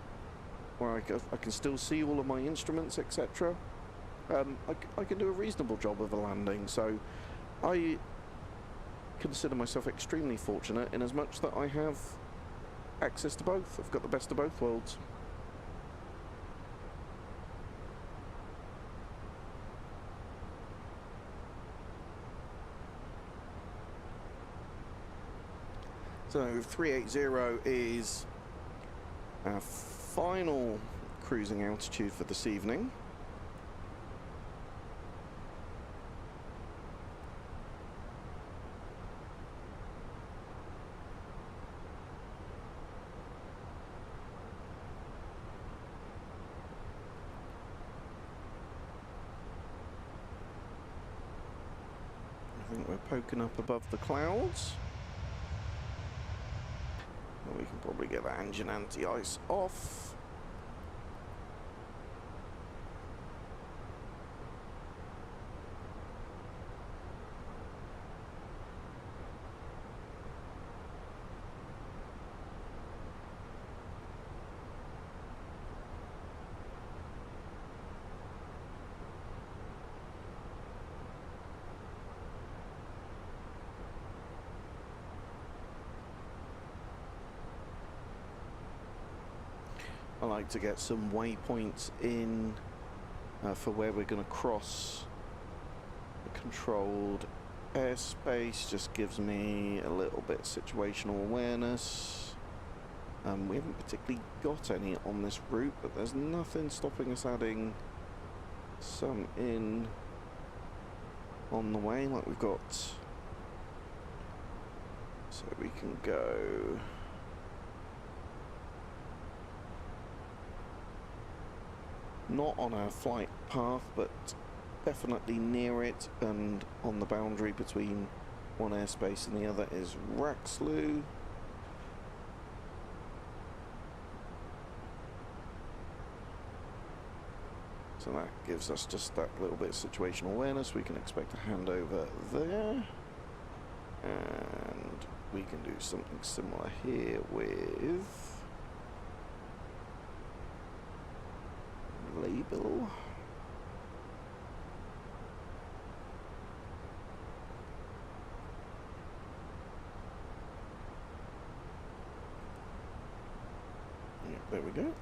where I can still see all of my instruments, etc., I can do a reasonable job of a landing. So I consider myself extremely fortunate in as much that I have access to both. I've got the best of both worlds. So 380 is our final cruising altitude for this evening. I think we're poking up above the clouds. We can probably get the engine anti-ice off. I like to get some waypoints in for where we're going to cross the controlled airspace. Just gives me a little bit of situational awareness. We haven't particularly got any on this route, but there's nothing stopping us adding some in on the way, like we've got. So we can go not on our flight path, but definitely near it, and on the boundary between one airspace and the other is Raxlu. So that gives us just that little bit of situational awareness. We can expect a handover there. And we can do something similar here with label. Yeah, there we go.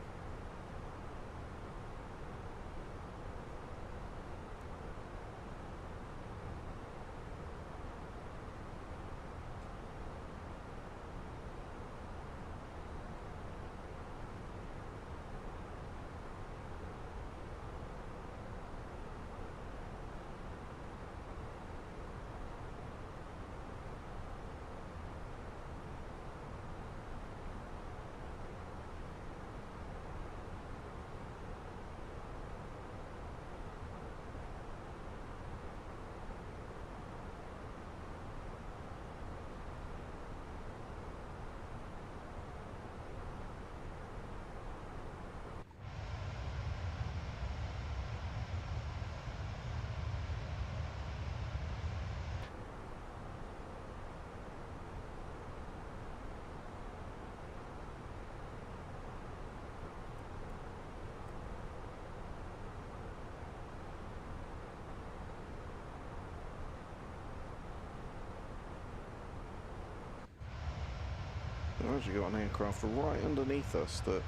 We've actually got an aircraft right underneath us that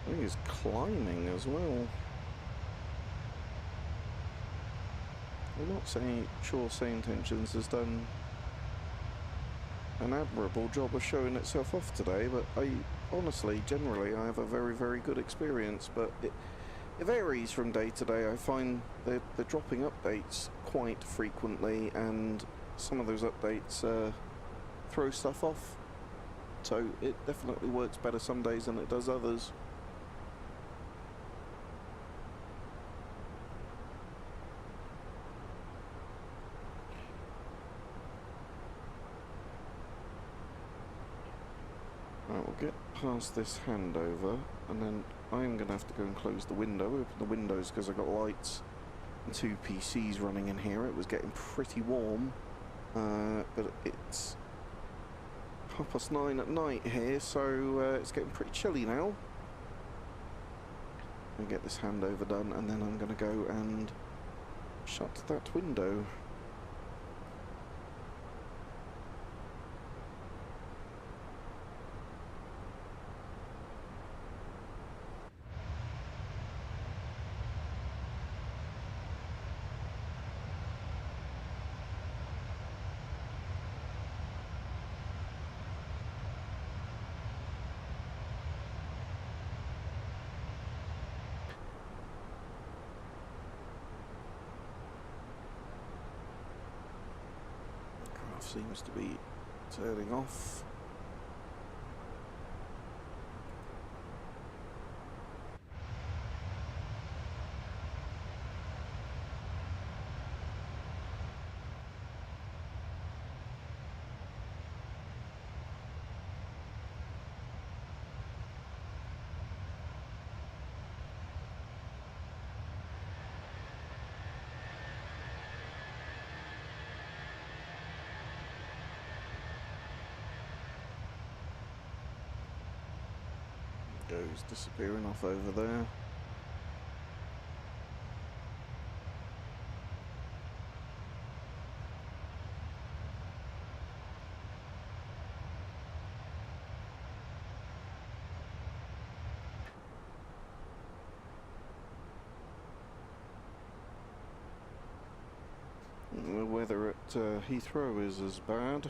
I think is climbing as well. I'm not sure Say Intentions has done an admirable job of showing itself off today, but I honestly, generally, I have a very, very good experience, but it varies from day to day. I find they're dropping updates quite frequently, and some of those updates throw stuff off. So it definitely works better some days than it does others. Right, we'll get past this handover, and then I'm going to have to go and close the window, open the windows because I've got lights and 2 PCs running in here. It was getting pretty warm, but it's 9:30 at night here, so it's getting pretty chilly now. I'll get this handover done, and then I'm going to go and shut that window. Seems to be turning off. Goes disappearing off over there. The weather at Heathrow is as bad.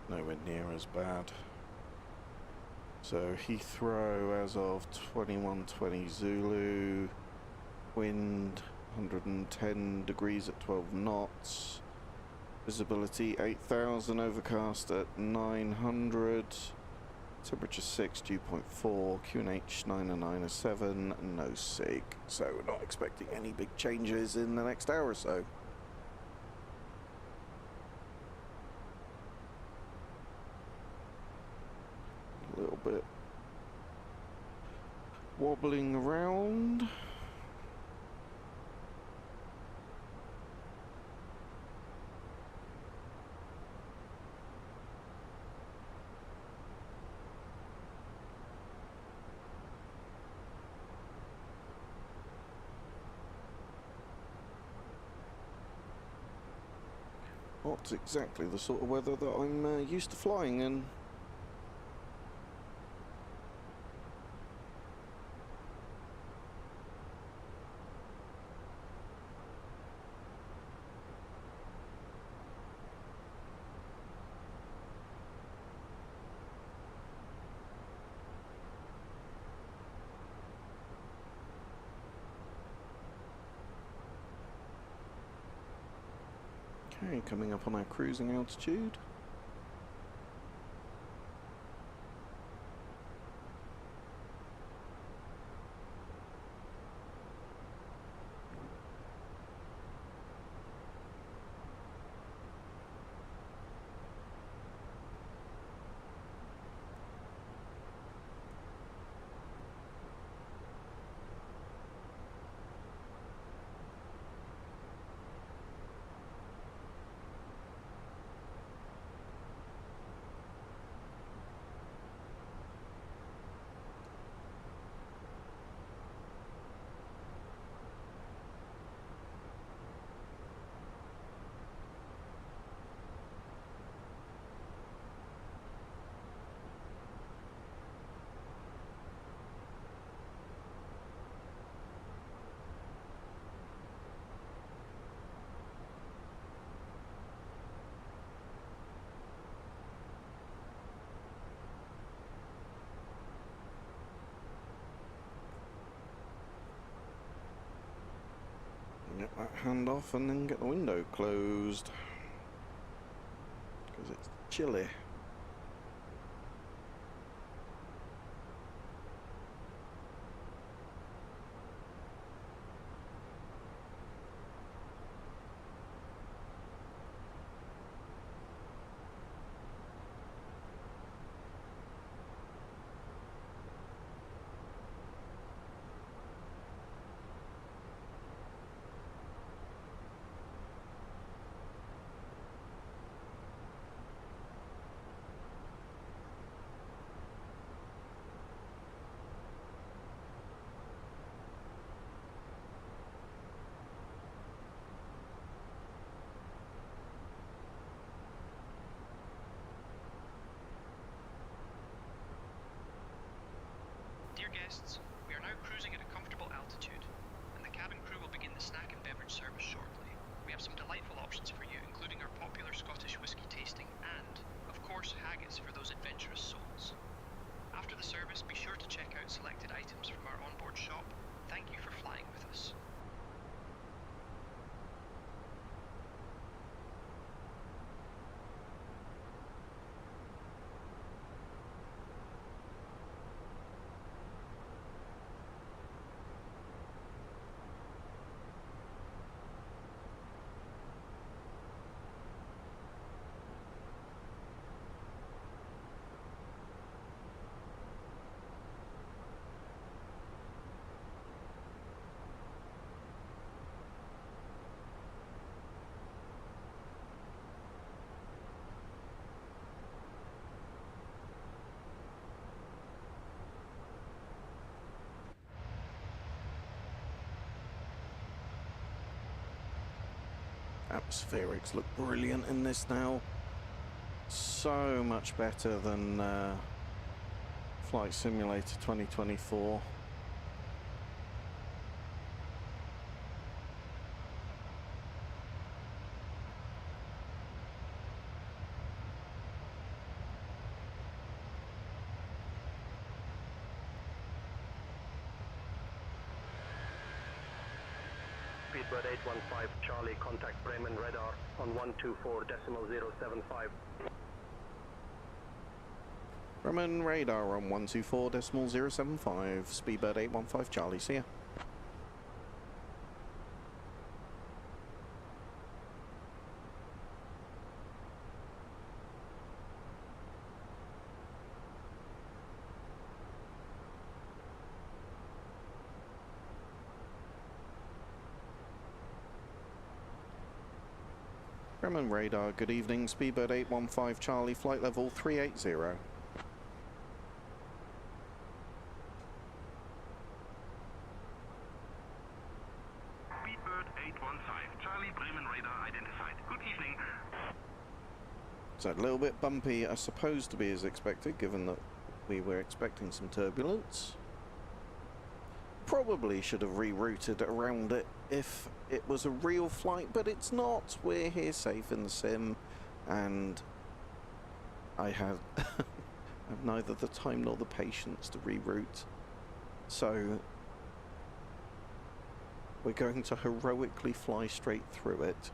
Nowhere near as bad. So Heathrow as of 21:20 Zulu, wind 110 degrees at 12 knots, visibility 8,000, overcast at 900, temperature 6, dew point 4, QNH 90907, no SIG. So we're not expecting any big changes in the next hour or so. bit wobbling around. Not exactly the sort of weather that I'm used to flying in. Okay, coming up on our cruising altitude. Get that hand off and then get the window closed because it's chilly. Dear guests, we are now cruising at a comfortable altitude, and the cabin crew will begin the snack and beverage service shortly. We have some delightful options for you, including our popular Scottish whisky tasting and, of course, haggis for those adventurous souls. After the service, be sure to check out selected items from our onboard shop. Thank you for flying with us. Atmospherics look brilliant in this now. So much better than Flight Simulator 2024. Speedbird 815 Charlie, contact Bremen radar on 124.075. Bremen radar on 124.075. Speedbird 815 Charlie, see ya. Bremen radar, good evening. Speedbird 815 Charlie, flight level 380. Speedbird 815 Charlie, Bremen radar identified. Good evening. So a little bit bumpy, I suppose, to be as expected, given that we were expecting some turbulence. Probably should have rerouted around it if it was a real flight, but it's not. We're here safe in the sim, and I have neither the time nor the patience to reroute. So we're going to heroically fly straight through it.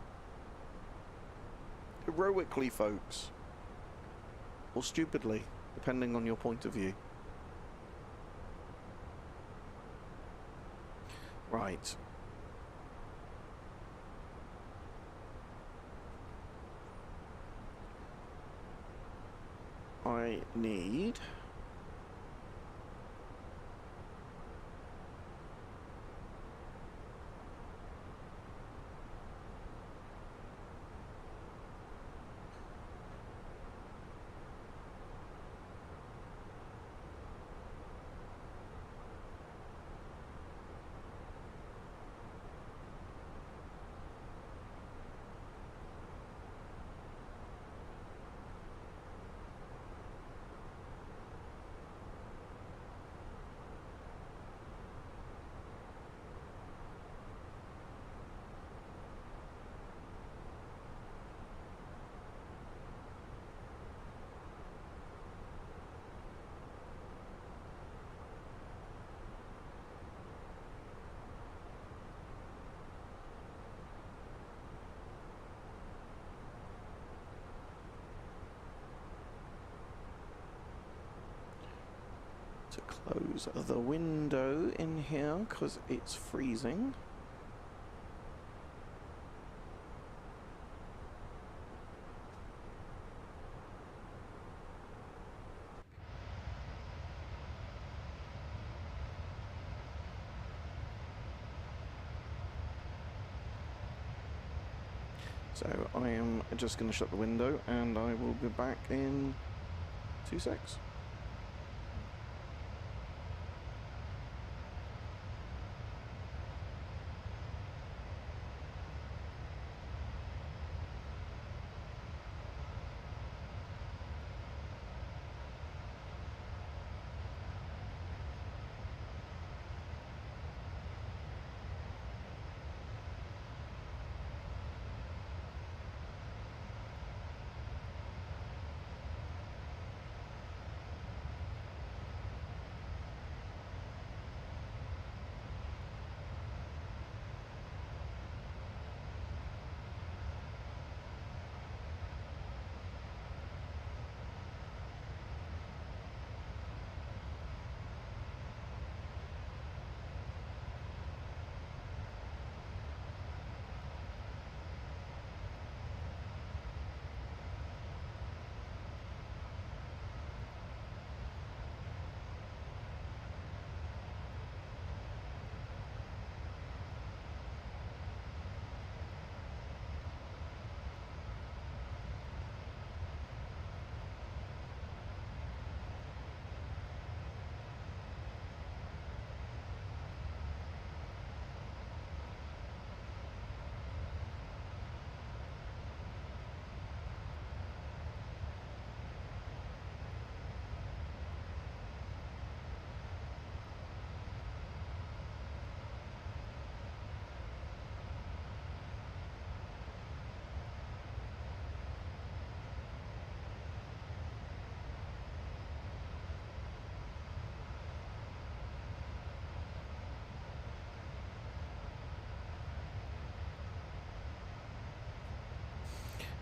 Heroically, folks. Or stupidly, depending on your point of view. Right. I need... to close the window in here because it's freezing. So I am just going to shut the window and I will be back in 2 secs.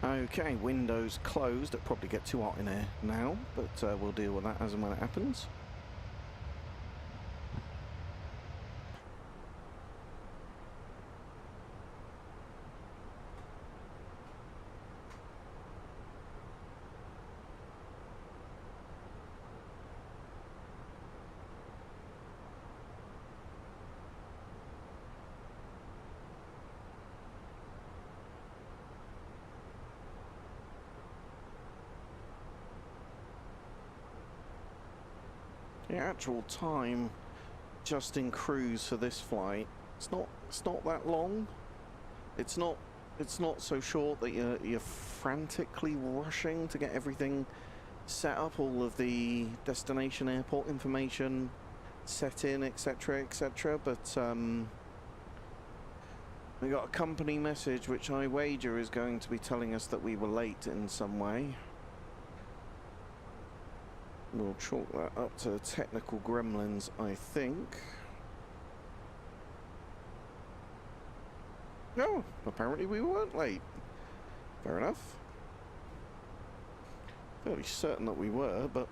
Okay, windows closed. It'll probably get too hot in here now, but we'll deal with that as and when it happens. The actual time just in cruise for this flight, it's not that long. It's not so short that you're frantically rushing to get everything set up, all of the destination airport information set in, etc., etc. But we got a company message which I wager is going to be telling us that we were late in some way. We'll chalk that up to technical gremlins, I think. No, apparently we weren't late. Fair enough. Fairly certain that we were, but...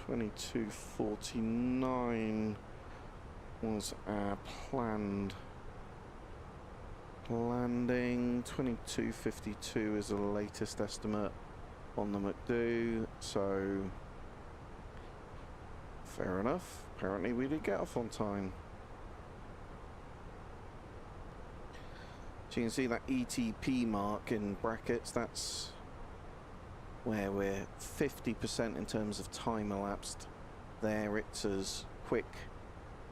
$22.49 was our planned landing. 22.52 is the latest estimate on the McDo, so fair enough. Apparently we did get off on time. So you can see that ETP mark in brackets, that's where we're 50% in terms of time elapsed there. It's as quick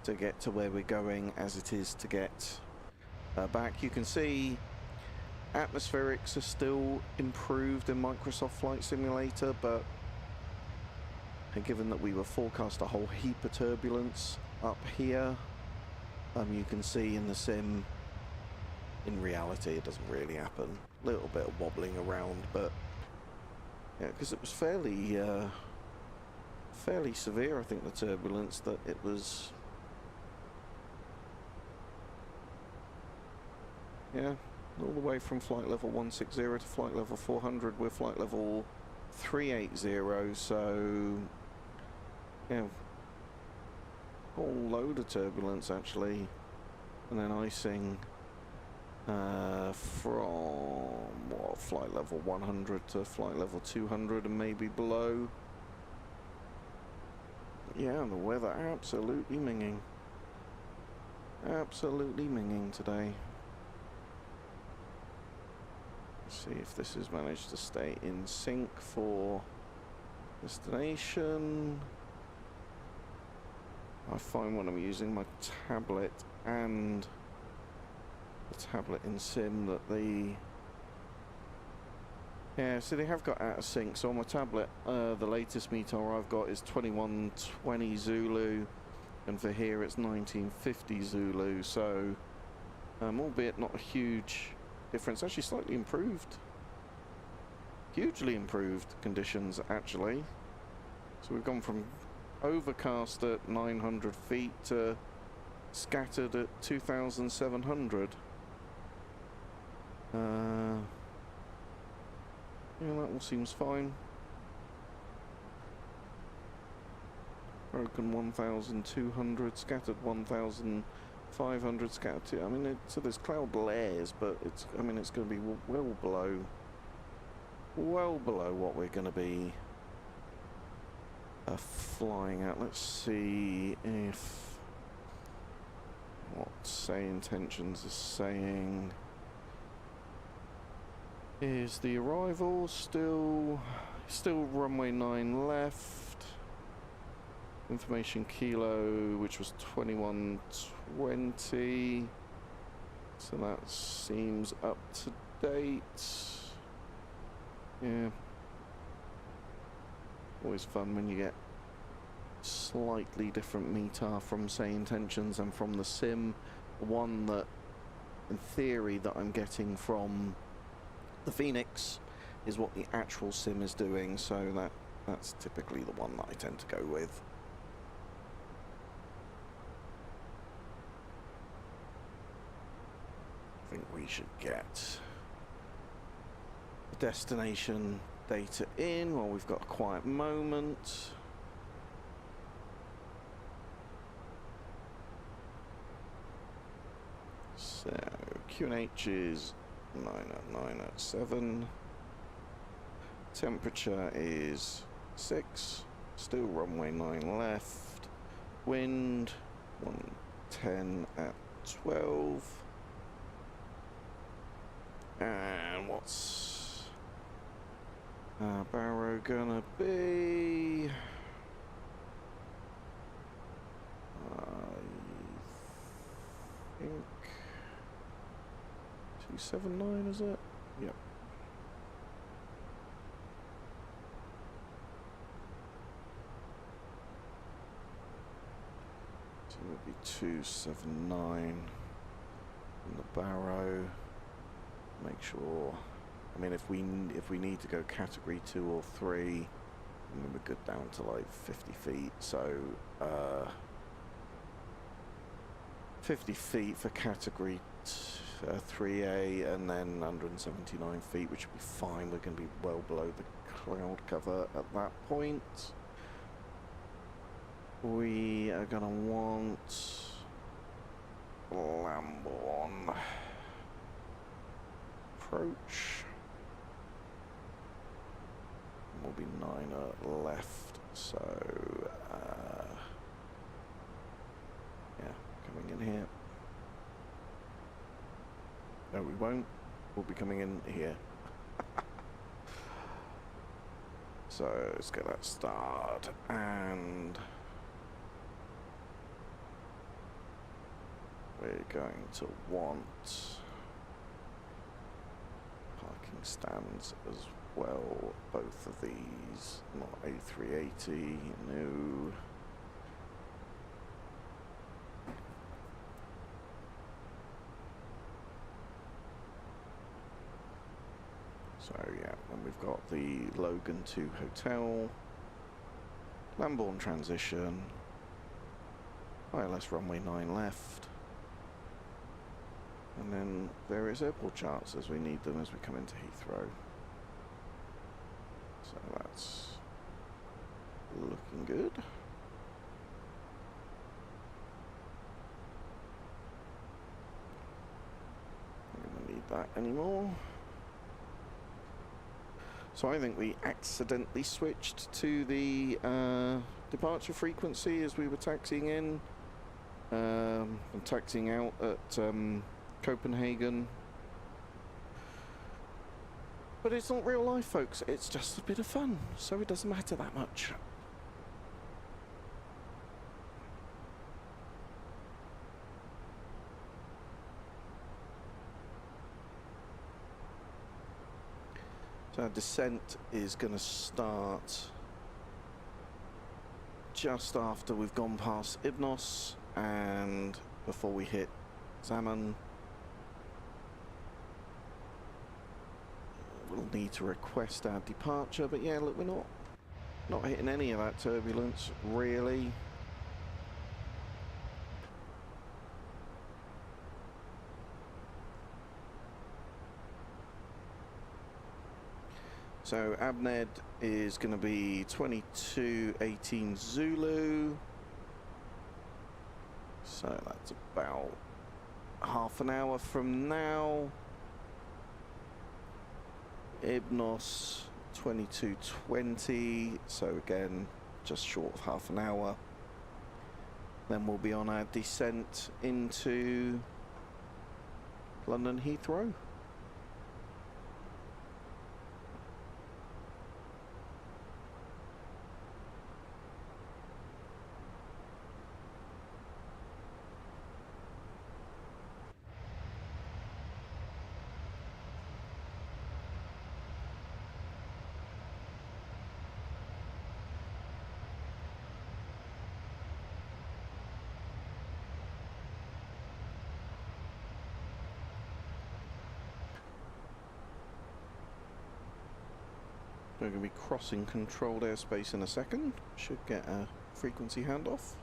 to get to where we're going as it is to get back. You can see atmospherics are still improved in Microsoft Flight Simulator, but given that we were forecast a whole heap of turbulence up here, you can see in the sim, in reality it doesn't really happen. A little bit of wobbling around, but yeah, because it was fairly severe, I think, the turbulence, that it was, yeah, all the way from flight level 160 to flight level 400. We're flight level 380, so yeah, whole load of turbulence actually, and then icing from what, flight level 100 to flight level 200 and maybe below. Yeah, the weather absolutely minging. Absolutely minging today. Let's see if this has managed to stay in sync for destination. I find when I'm using my tablet and the tablet in sim that yeah, so they have got out of sync. So on my tablet, the latest METAR I've got is 2120 Zulu, and for here it's 1950 Zulu, so albeit not a huge difference, actually slightly improved, hugely improved conditions actually. So we've gone from overcast at 900 feet to scattered at 2,700. Yeah, that all seems fine. Broken 1,200, scattered 1,500, scattered 2. I mean, so there's cloud layers, but it's, I mean, it's going to be well below what we're going to be flying at. Let's see if what say intentions is saying. Is the arrival still runway 9 left? Information kilo, which was 2120. So that seems up to date. Yeah. Always fun when you get slightly different METAR from say intentions and from the sim. One that, in theory, that I'm getting from the FENIX is what the actual sim is doing, so that's typically the one that I tend to go with. I think we should get the destination data in while we've got a quiet moment. So QNH is 9 at temperature is 6, still runway 9 left, wind 110 at 12, and what's Barrow gonna be... I think 279, is it? Yep. So it would be 279 in the Barrow. Make sure. I mean, if we need to go category 2 or 3, I mean, we're good down to like 50 feet. So 50 feet for category 3A, and then 179 feet, which would be fine. We're going to be well below the cloud cover at that point. We are going to want Lamborn approach. Will be 9 left, so yeah, coming in here. No, we won't. We'll be coming in here. So let's get that started, and we're going to want parking stands as well. Both of these, not A380, no. So yeah, then we've got the Logan 2 Hotel, Lambourne transition, ILS runway 9 left, and then various airport charts as we need them as we come into Heathrow. So that's looking good. I'm going to need that anymore. So I think we accidentally switched to the departure frequency as we were taxiing in and taxiing out at Copenhagen. But it's not real life, folks. It's just a bit of fun, so it doesn't matter that much. So our descent is going to start just after we've gone past Ibnos and before we hit Zaman. We'll need to request our departure, but yeah, look, we're not hitting any of that turbulence, really. So Abned is going to be 2218 Zulu. So that's about half an hour from now. Ibnos 2220. So again, just short of half an hour. Then we'll be on our descent into London Heathrow. We're going to be crossing controlled airspace in a second. Should get a frequency handoff.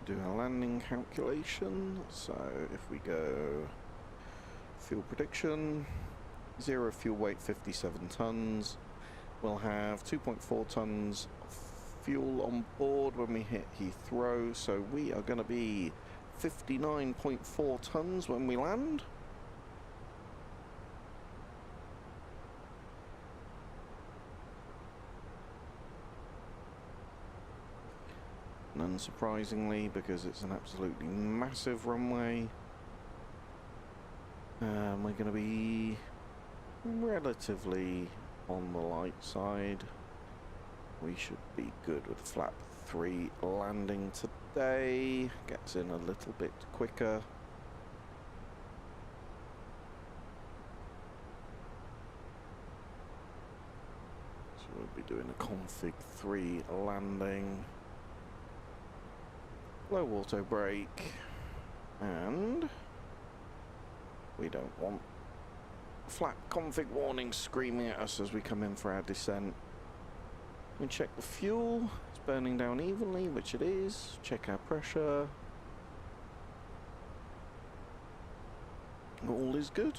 Do our landing calculation. So if we go fuel prediction, 0 fuel weight 57 tons. We'll have 2.4 tons of fuel on board when we hit Heathrow, so we are going to be 59.4 tons when we land. unsurprisingly, because it's an absolutely massive runway. We're going to be relatively on the light side. We should be good with flap 3 landing today. Gets in a little bit quicker. So we'll be doing a config 3 landing. Low auto brake. And we don't want flat config warning screaming at us as we come in for our descent. We check the fuel, it's burning down evenly, which it is. Check our pressure. All is good.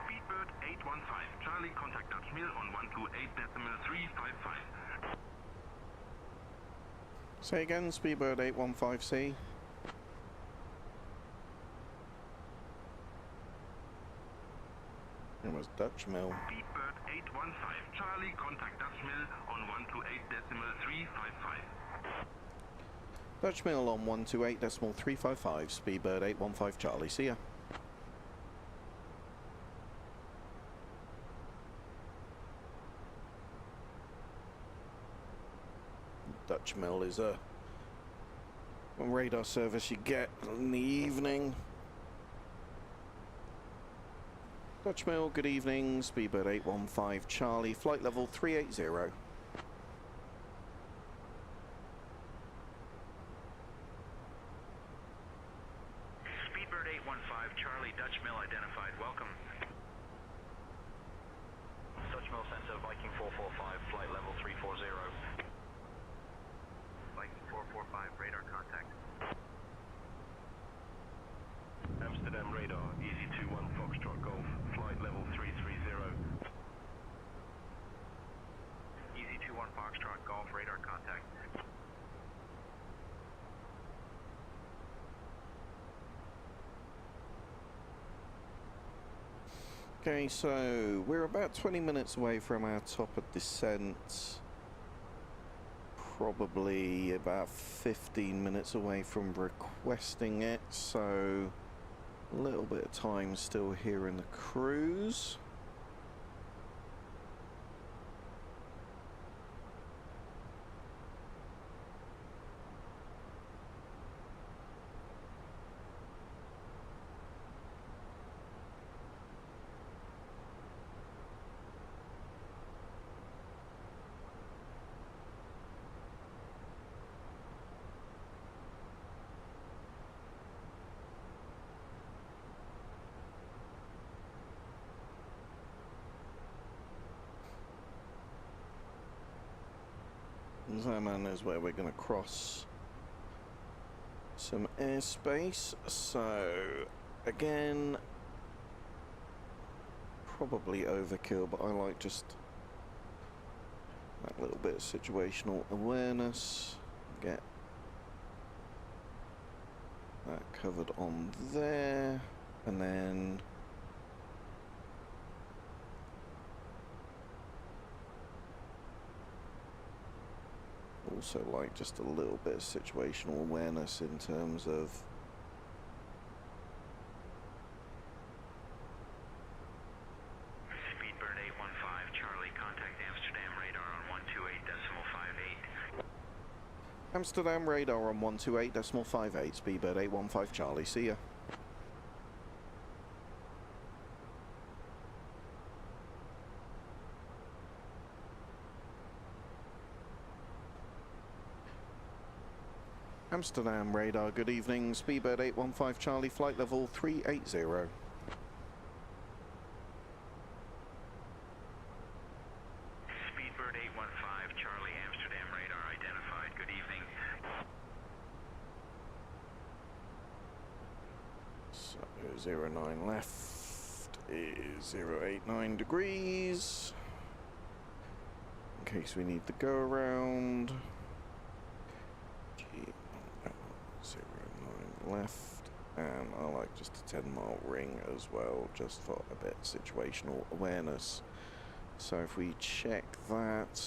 Speedbird 815, Charlie, contact Dutch Mill on 128.355. Say again, Speedbird 815C. It was Dutch Mill. Speedbird 815, Charlie, contact Dutch Mill on 128.355. Dutch Mill on 128.355, Speedbird 815 Charlie. See ya. Dutch Mill is a radar service you get in the evening. Dutch Mill, good evening, Speedbird 815 Charlie, flight level 380. Speedbird 815, Charlie, Dutch Mill identified. Welcome. Dutch Mill Center, Viking 445, flight level 340. Viking 445, radar contact. Amsterdam radar, Easy 21 Foxtrot Golf, flight level 330. Easy 21 Foxtrot, Golf, radar Okay, so we're about 20 minutes away from our top of descent. Probably about 15 minutes away from requesting it, so a little bit of time still here in the cruise. Zaman is where we're going to cross some airspace, so again, probably overkill, but I like just that little bit of situational awareness, get that covered on there, and then also like just a little bit of situational awareness in terms of Speedbird 815, Charlie, contact Amsterdam radar on 128.58. Amsterdam radar on 128.58, Speedbird 815 Charlie, see ya. Amsterdam radar, good evening, Speedbird 815 Charlie, flight level 380. Speedbird 815, Charlie, Amsterdam radar identified. Good evening. So 09 left is 089 degrees, in case we need the go around. 09 left, and I like just a 10-mile ring as well, just for a bit of situational awareness. So if we check that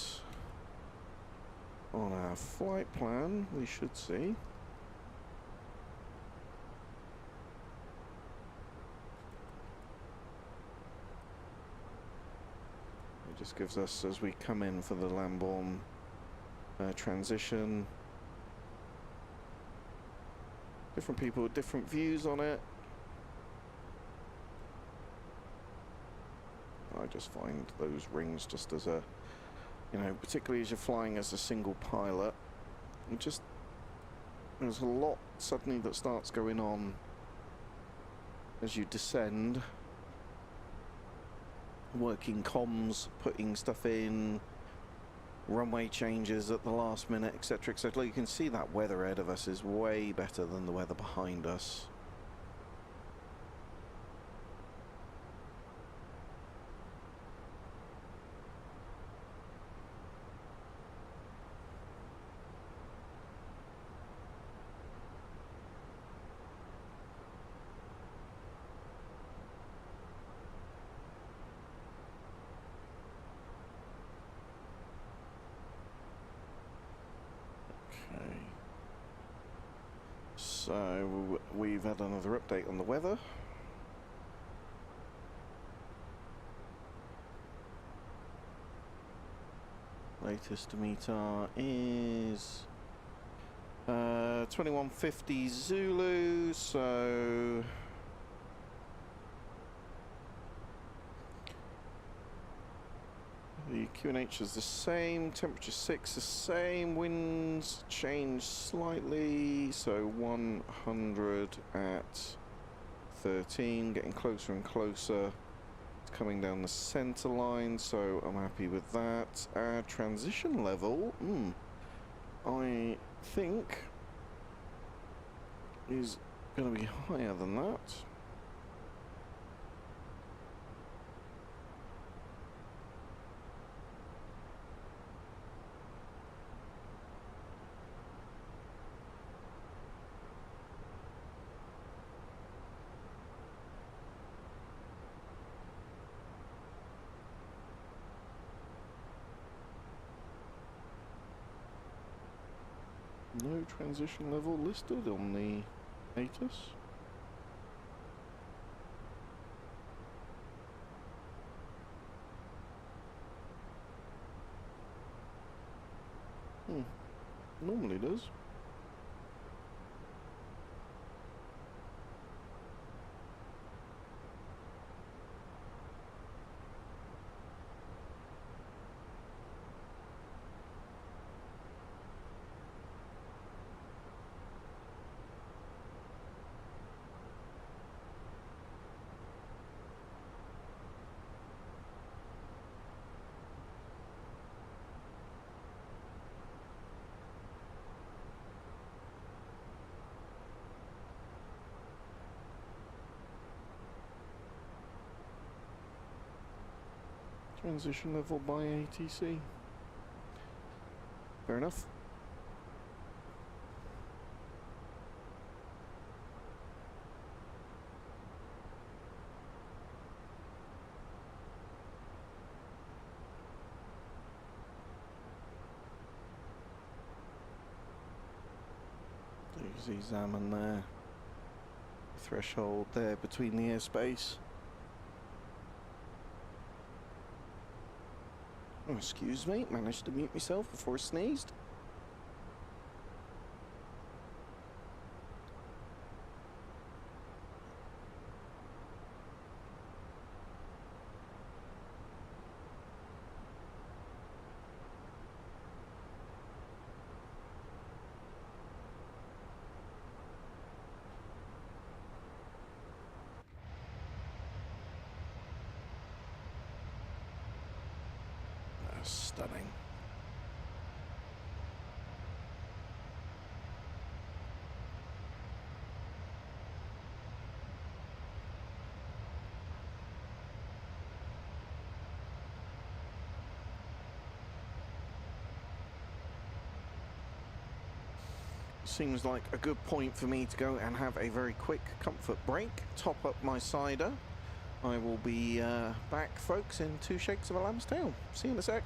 on our flight plan, we should see. It just gives us, as we come in for the Lambourne transition, different people with different views on it. I just find those rings just as a, you know, particularly as you're flying as a single pilot, it just, there's a lot suddenly that starts going on as you descend. Working comms, putting stuff in, runway changes at the last minute, etc, etc. You can see that weather ahead of us is way better than the weather behind us. So we've had another update on the weather. Latest meter is 2150 Zulu, so the QNH is the same, temperature 6 the same, winds change slightly, so 100 at 13, getting closer and closer. It's coming down the center line, so I'm happy with that. Transition level, I think is going to be higher than that. No transition level listed on the ATIS. Normally does. Transition level by ATC. Fair enough. Easy examine there. Threshold there between the airspace. Oh, excuse me, managed to mute myself before I sneezed. Stunning. Seems like a good point for me to go and have a very quick comfort break, top up my cider. I will be back, folks, in 2 shakes of a lamb's tail. See you in a sec.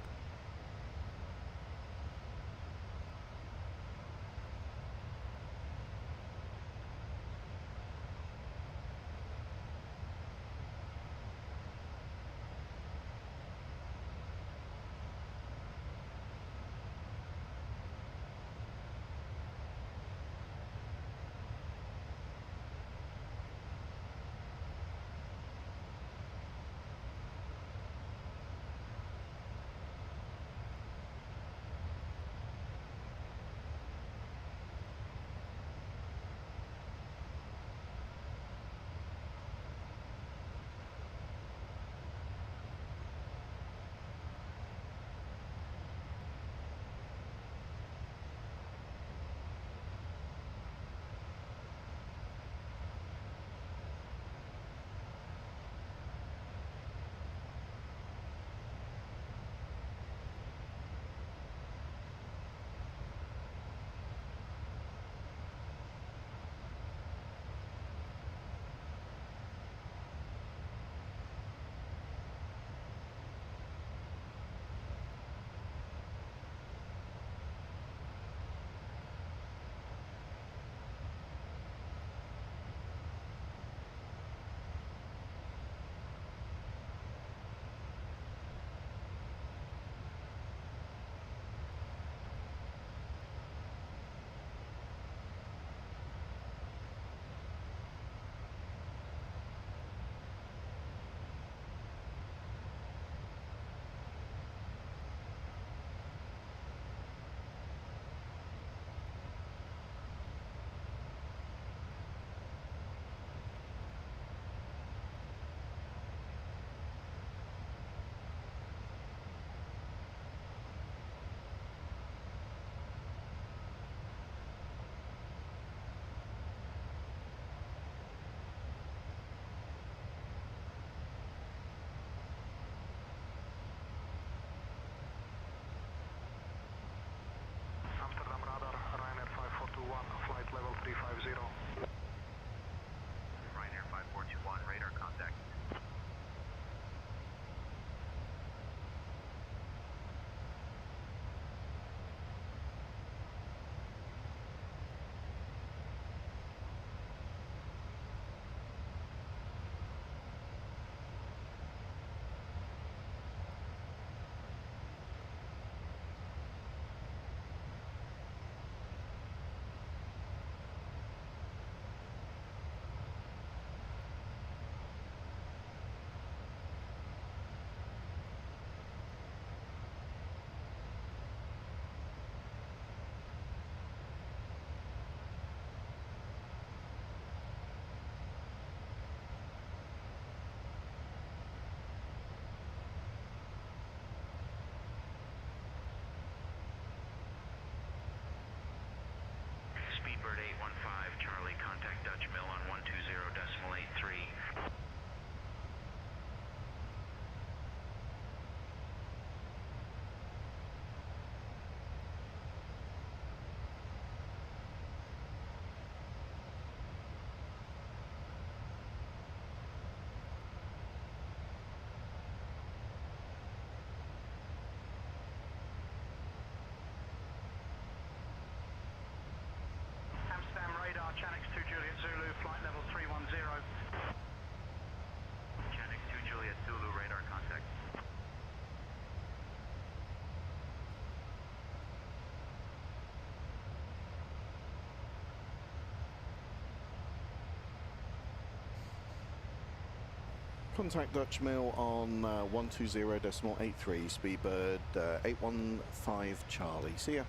Contact Dutch Mill on 120.83, Speedbird 815 Charlie. See ya.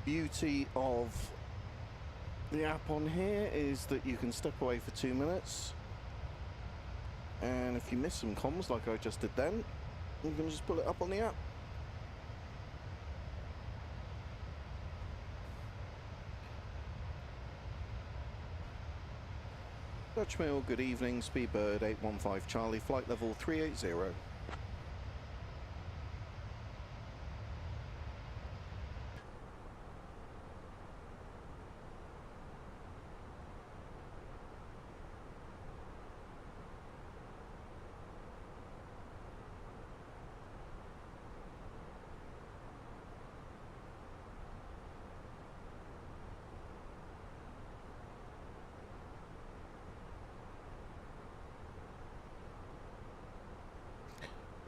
Beauty of the app on here is that you can step away for 2 minutes, and if you miss some comms like I just did then, you can just pull it up on the app. Dutch Mill, good evening, Speedbird 815 Charlie, flight level 380.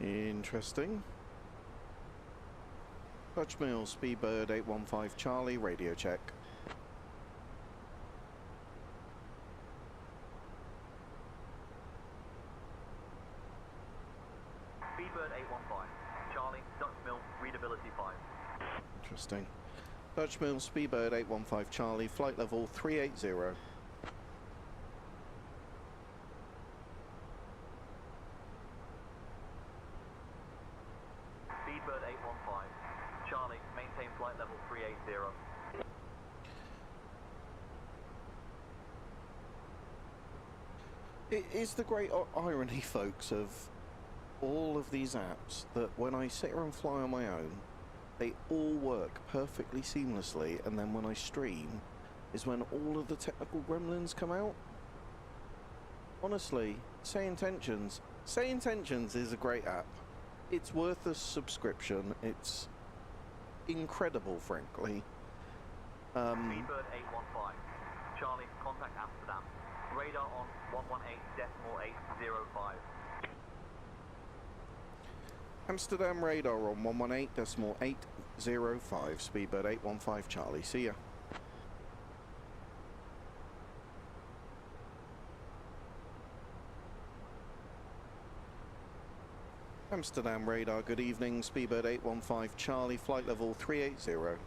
Interesting. Dutch Mill, Speedbird 815 Charlie, radio check. Speedbird 815, Charlie, Dutch Mill, readability 5. Interesting. Dutch Mill, Speedbird 815 Charlie, flight level 380. Speedbird 815, Charlie, maintain flight level 380. It is the great irony, folks, of all of these apps that when I sit here and fly on my own, they all work perfectly seamlessly, and then when I stream is when all of the technical gremlins come out. Honestly, Say Intentions is a great app. It's worth a subscription. It's incredible, frankly. Speedbird 815, Charlie, contact Amsterdam. Radar on 118.805. Amsterdam radar on 118.805, Speedbird 815 Charlie. See ya. Amsterdam radar, good evening, Speedbird 815 Charlie, flight level 380.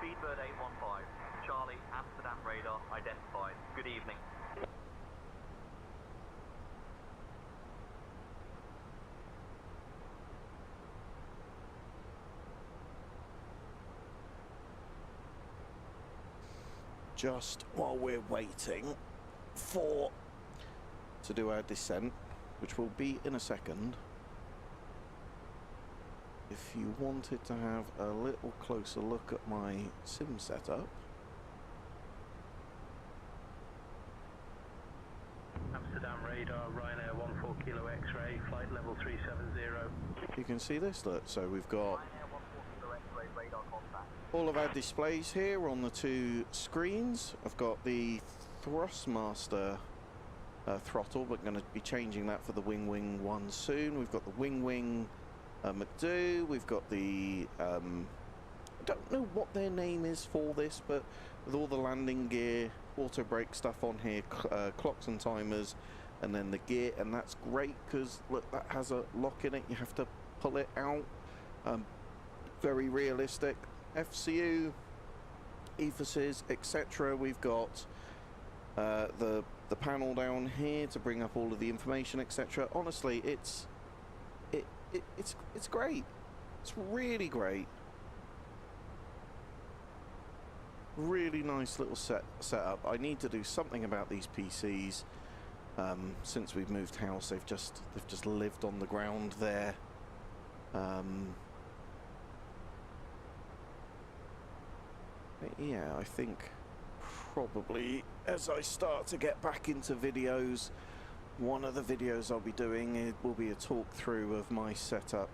Speedbird 815, Charlie, Amsterdam radar identified. Good evening. Just while we're waiting to do our descent, which will be in a second, if you wanted to have a little closer look at my sim setup. Amsterdam radar, Ryanair 14 Kilo X-ray, flight level 370. You can see this, look, so we've got Ryanair 14 Kilo X-ray, radar contact. all of our displays here on the two screens. I've got the Thrustmaster throttle, but going to be changing that for the Wing 1 soon. We've got the Wing McDo. We've got the I don't know what their name is for this, but with all the landing gear, auto brake stuff on here, clocks and timers, and then the gear, and that's great because look, that has a lock in it. You have to pull it out. Very realistic. FCU, ephesus, etc. We've got the panel down here to bring up all of the information, etc. Honestly, it's great. It's really great. Really nice little setup. I need to do something about these PCs. Since we've moved house, they've just lived on the ground there. Yeah, I think probably as I start to get back into videos, one of the videos I'll be doing will be a talk through of my setup.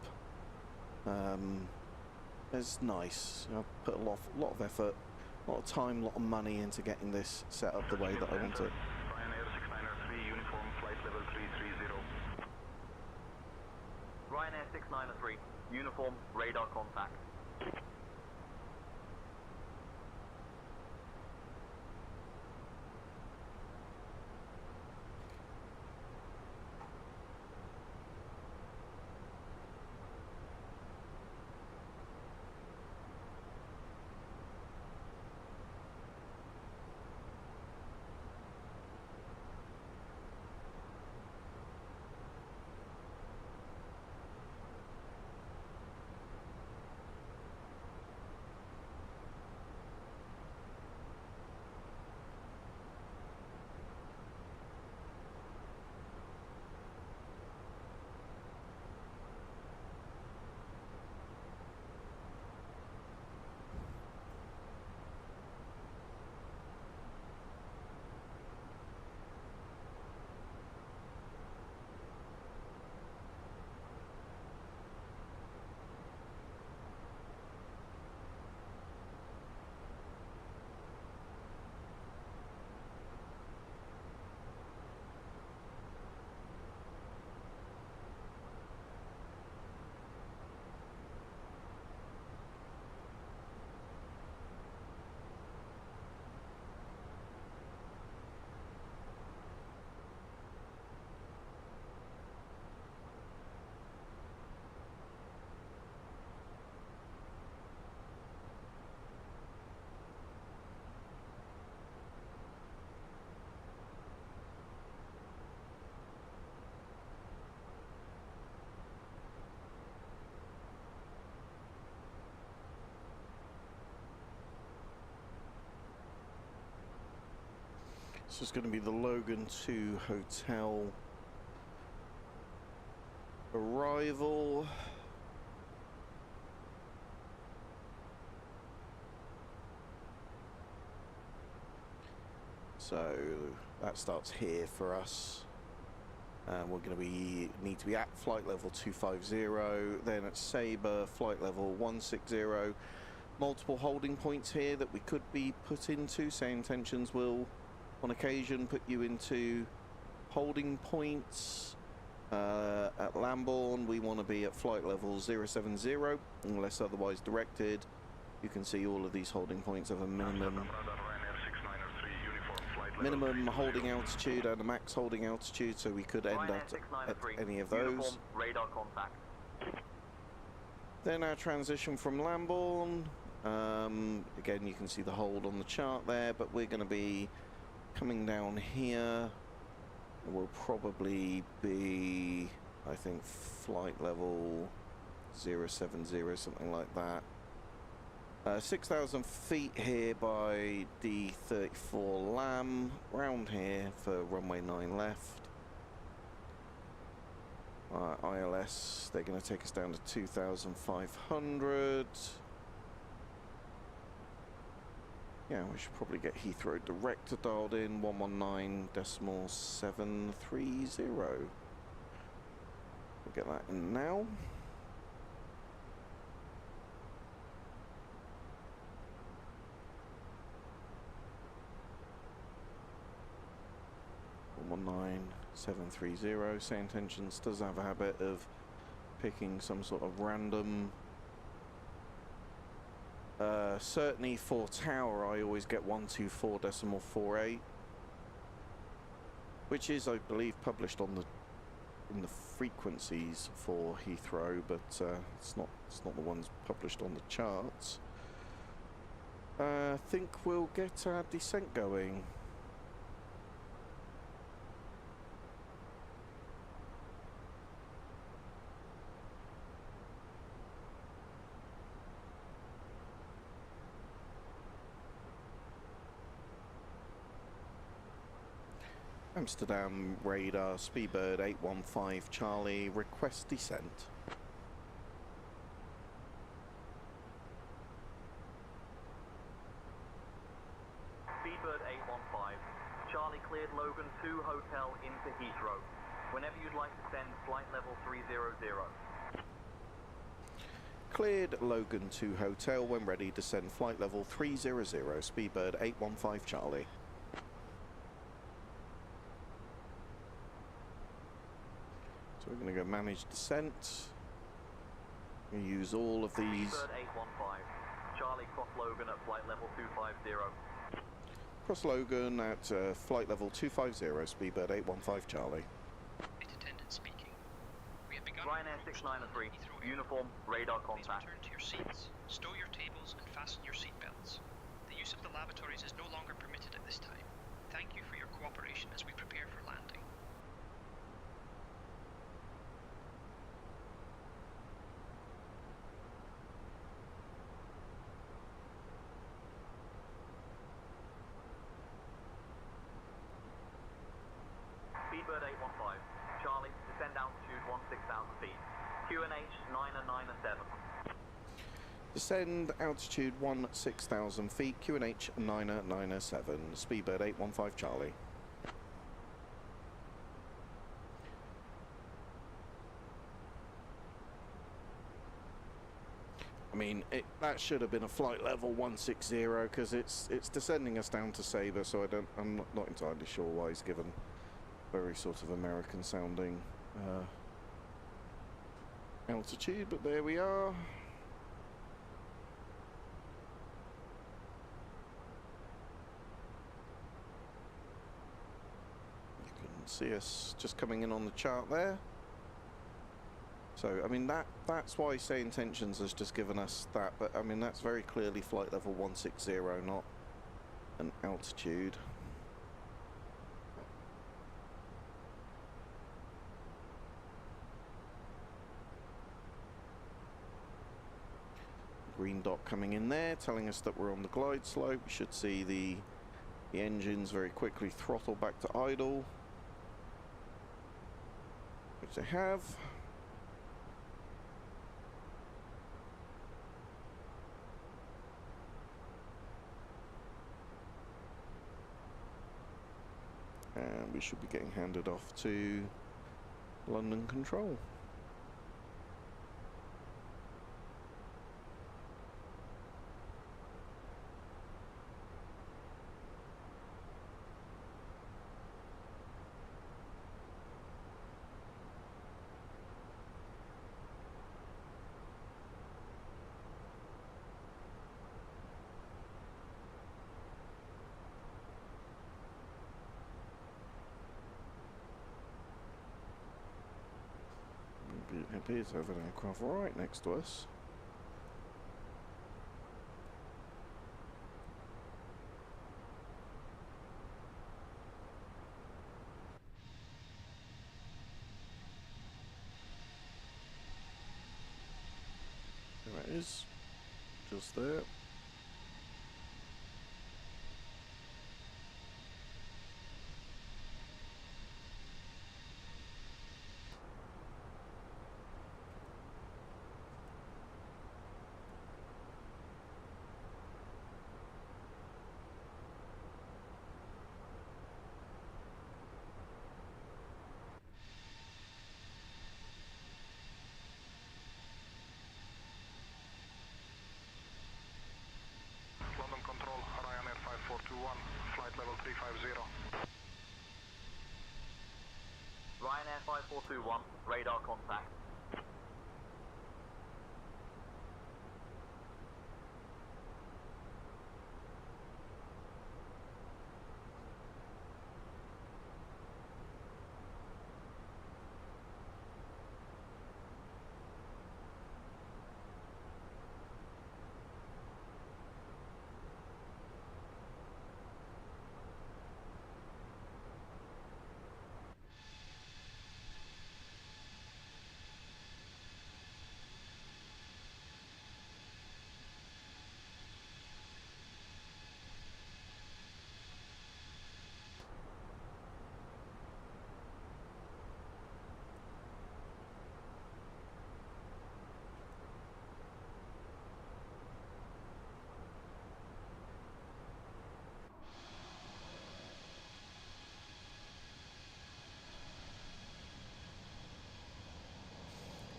It's nice. I've put a lot of effort, a lot of time, a lot of money into getting this set up the way that I want it. Ryanair 693, uniform, flight level 330. Ryanair 693, uniform, radar contact. This is going to be the Logan 2 Hotel arrival. So that starts here for us. We're going to need to be at flight level 250, then at Sabre flight level 160. Multiple holding points here that we could be put into. Say intentions will on occasion put you into holding points. At Lambourne we want to be at flight level 070 unless otherwise directed. You can see all of these holding points have a minimum holding altitude and a max holding altitude, so we could end up at any of those. Uniform, radar contact. Then our transition from Lambourne, again you can see the hold on the chart there, but we're going to be coming down here. We'll probably be, I think, flight level 070, something like that. 6,000 feet here by D34 Lam, round here for runway 9 left. ILS, they're going to take us down to 2,500. Yeah, we should probably get Heathrow Director dialed in, 119.730. We'll get that in now. .19730. Say Intentions does have a habit of picking some sort of random. Certainly for Tower, I always get 124.48, which is, I believe, published on in the frequencies for Heathrow, but it's not the ones published on the charts. I think we'll get our descent going. Amsterdam radar, Speedbird 815 Charlie, request descent. Speedbird 815, Charlie cleared Logan 2 Hotel into Heathrow. Whenever you'd like to send flight level 300. Cleared Logan 2 Hotel, when ready descend flight level 300, Speedbird 815 Charlie. So we're going to go manage descent. We use all of these. Speedbird 815. Charlie cross Logan at flight level 250. Cross Logan at flight level 250, Speedbird 815 Charlie. Flight attendant speaking. We have begun Ryanair approach to 693. London Heathrow Uniform, radar Please contact. return to your seats, stow your tables, and fasten your seatbelts. The use of the lavatories is no longer permitted at this time. Thank you for your cooperation as we prepare for landing. Speedbird 815. Charlie, descend altitude 16,000 feet. QNH 997. Descend altitude 16,000 feet, QNH 997, Speedbird 815 Charlie. I mean, that should have been a flight level 160 because it's descending us down to Sabre, so I'm not entirely sure why he's given very sort of American sounding altitude, but there we are. You can see us just coming in on the chart there. So, I mean, that's why Say Intentions has just given us that, but I mean, that's very clearly flight level 160, not an altitude. Green dot coming in there, telling us that we're on the glide slope. We should see the engines very quickly throttle back to idle, which they have. And we should be getting handed off to London Control. It appears to have an aircraft right next to us. There it is, just there. London Control, Ryanair 5421, flight level 350. Ryanair 5421, radar contact.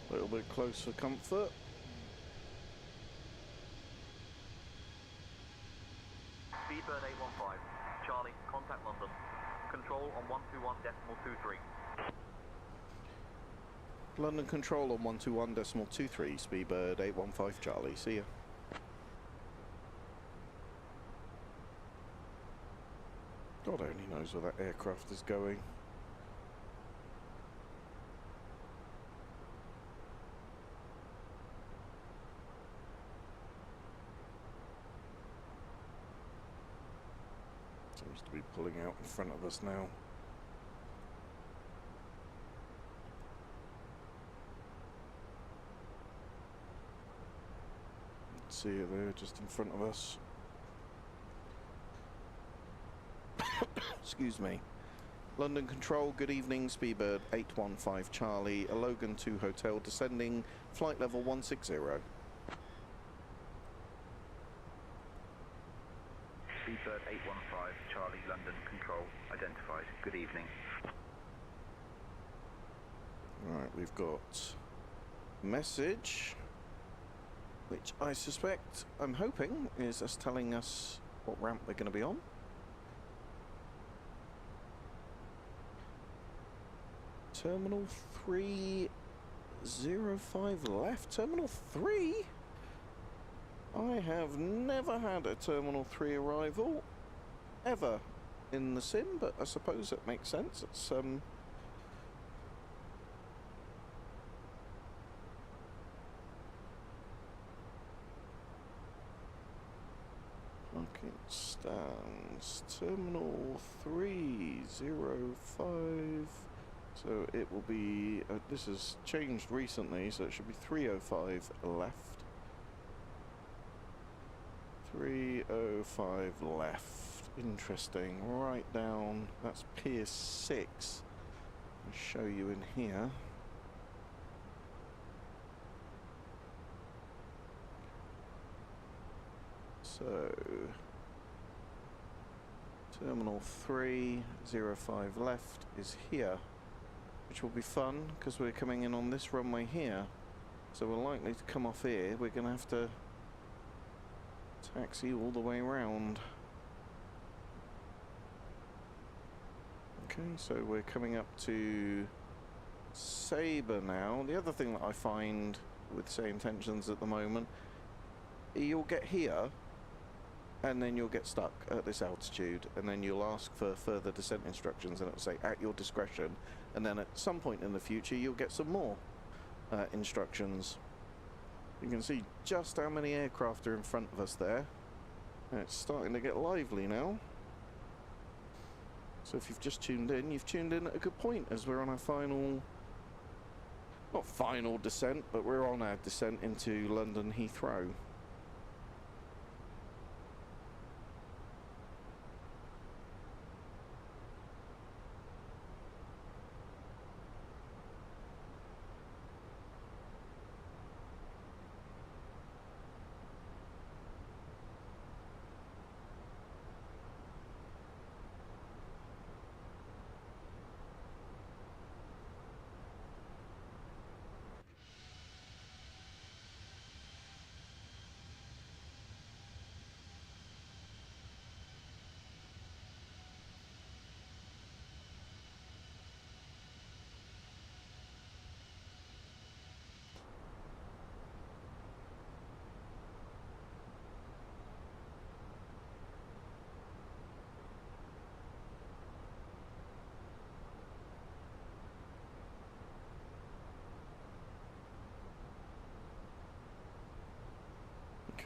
A little bit close for comfort. Speedbird 815. Charlie, contact London. Control on 121.23. London Control on 121.23, Speedbird 815 Charlie. See ya. God only knows where that aircraft is going. Seems to be pulling out in front of us now. See it there, just in front of us. Excuse me. London Control, good evening, Speedbird 815 Charlie, a Logan 2 Hotel, descending, flight level 160. Speedbird 815, Charlie, London Control, identified. Good evening. Right, we've got message, which I suspect, I'm hoping, is us telling us what ramp we're going to be on. Terminal 305 left. Terminal 3? I have never had a Terminal 3 arrival, ever, in the sim, but I suppose it makes sense. It's, parking stands. Terminal 305. So it will be, this has changed recently, so it should be 305 left. 305 left. Interesting. Right down, that's Pier 6. I'll show you in here. So, Terminal 305 left is here, which will be fun because we're coming in on this runway here, so we're likely to come off here. We're going to have to taxi all the way around. Okay, so we're coming up to Sabre now. The other thing that I find with Say Intentions at the moment, you'll get here and then you'll get stuck at this altitude, and then you'll ask for further descent instructions and it'll say at your discretion, and then at some point in the future you'll get some more instructions. You can see just how many aircraft are in front of us there, and it's starting to get lively now. So if you've just tuned in, you've tuned in at a good point, as we're on our final, not final descent, but we're on our descent into London Heathrow.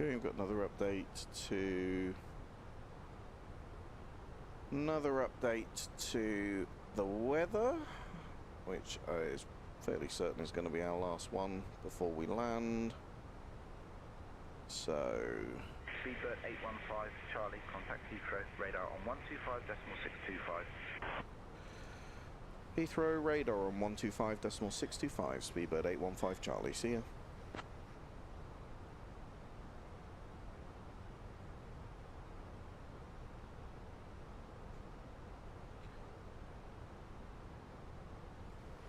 Okay, we've got another update to the weather, which is fairly certain is going to be our last one before we land. So Speedbird 815, Charlie, contact Heathrow, radar on 125.625. Heathrow radar on 125.625, Speedbird 815 Charlie, see ya.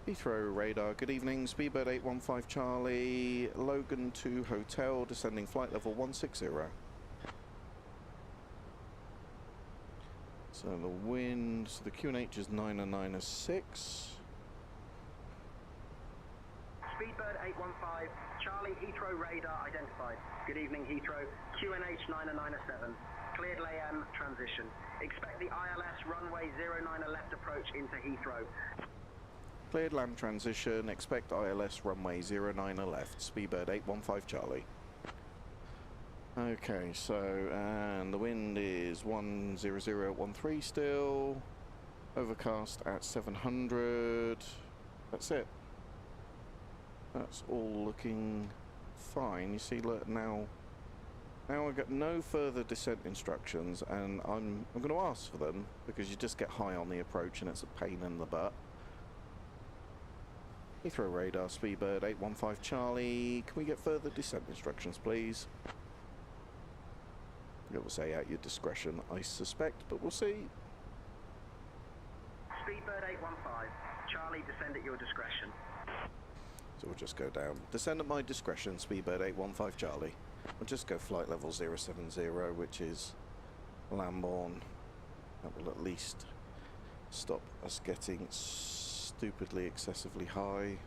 Heathrow radar, good evening, Speedbird 815 Charlie, Logan 2 Hotel, descending flight level 160. So the wind, so the QNH is 9 and 9 is 6. Speedbird 815, Charlie Heathrow radar identified. Good evening Heathrow, QNH 907. Cleared LAM transition. Expect the ILS runway 09 left approach into Heathrow. Cleared land transition, expect ILS runway 09 left, Speedbird 815 Charlie. Okay, so, and the wind is 10013 still, overcast at 700, that's it. That's all looking fine. You see, look, now I've got no further descent instructions, and I'm going to ask for them, because you just get high on the approach and it's a pain in the butt. Heathrow radar, Speedbird 815 Charlie, can we get further descent instructions, please? It will say at your discretion, I suspect, but we'll see. Speedbird 815, Charlie descend at your discretion. So we'll just go down. Descend at my discretion, Speedbird 815 Charlie. We'll just go flight level 070, which is Lambourne. That will at least stop us getting stupidly excessively high.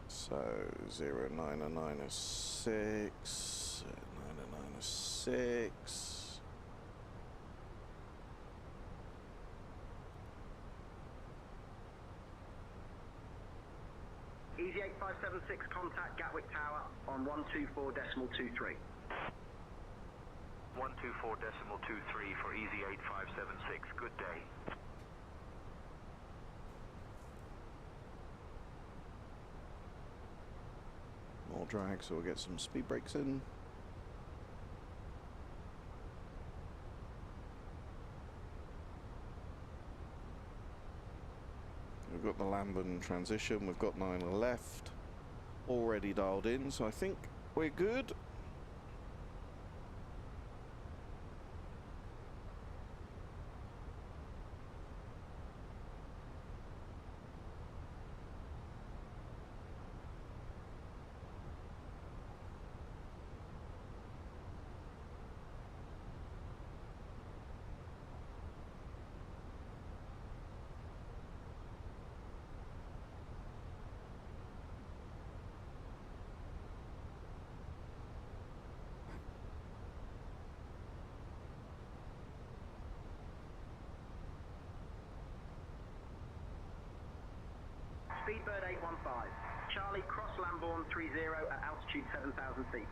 So 0906, 9906. Easy 8576, contact Gatwick Tower on 124.23. 124.23 for Easy 8576. Good day. More drag, so we'll get some speed brakes in. We've got the Lambourne transition, we've got 9 left, already dialed in, so I think we're good. Speedbird 815, Charlie cross Lambourne 30 at altitude 7,000 feet.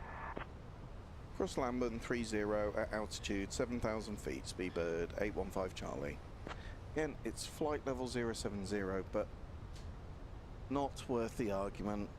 Cross Lambourne 30 at altitude 7,000 feet, Speedbird 815 Charlie. Again, it's flight level 070, but not worth the argument.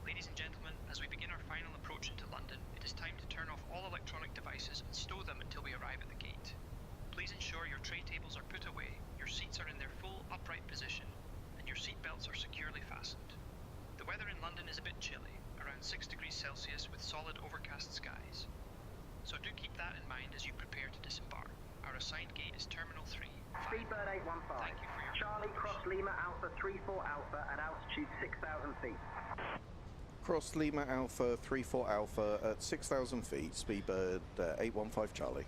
Ladies and gentlemen, as we begin our final approach into London, it is time to turn off all electronic devices and stow them until we arrive at the gate. Please ensure your tray tables are put away, your seats are in their full upright position, and your seat belts are securely fastened. The weather in London is a bit chilly, around 6 degrees Celsius with solid overcast skies. So do keep that in mind as you prepare to disembark. Our assigned gate is Terminal 3. Speedbird 815, Thank you for your Charlie cross Lima Alpha 34 Alpha at altitude 6,000 feet. Cross Lima Alpha 34 Alpha at 6,000 feet, Speedbird 815 Charlie.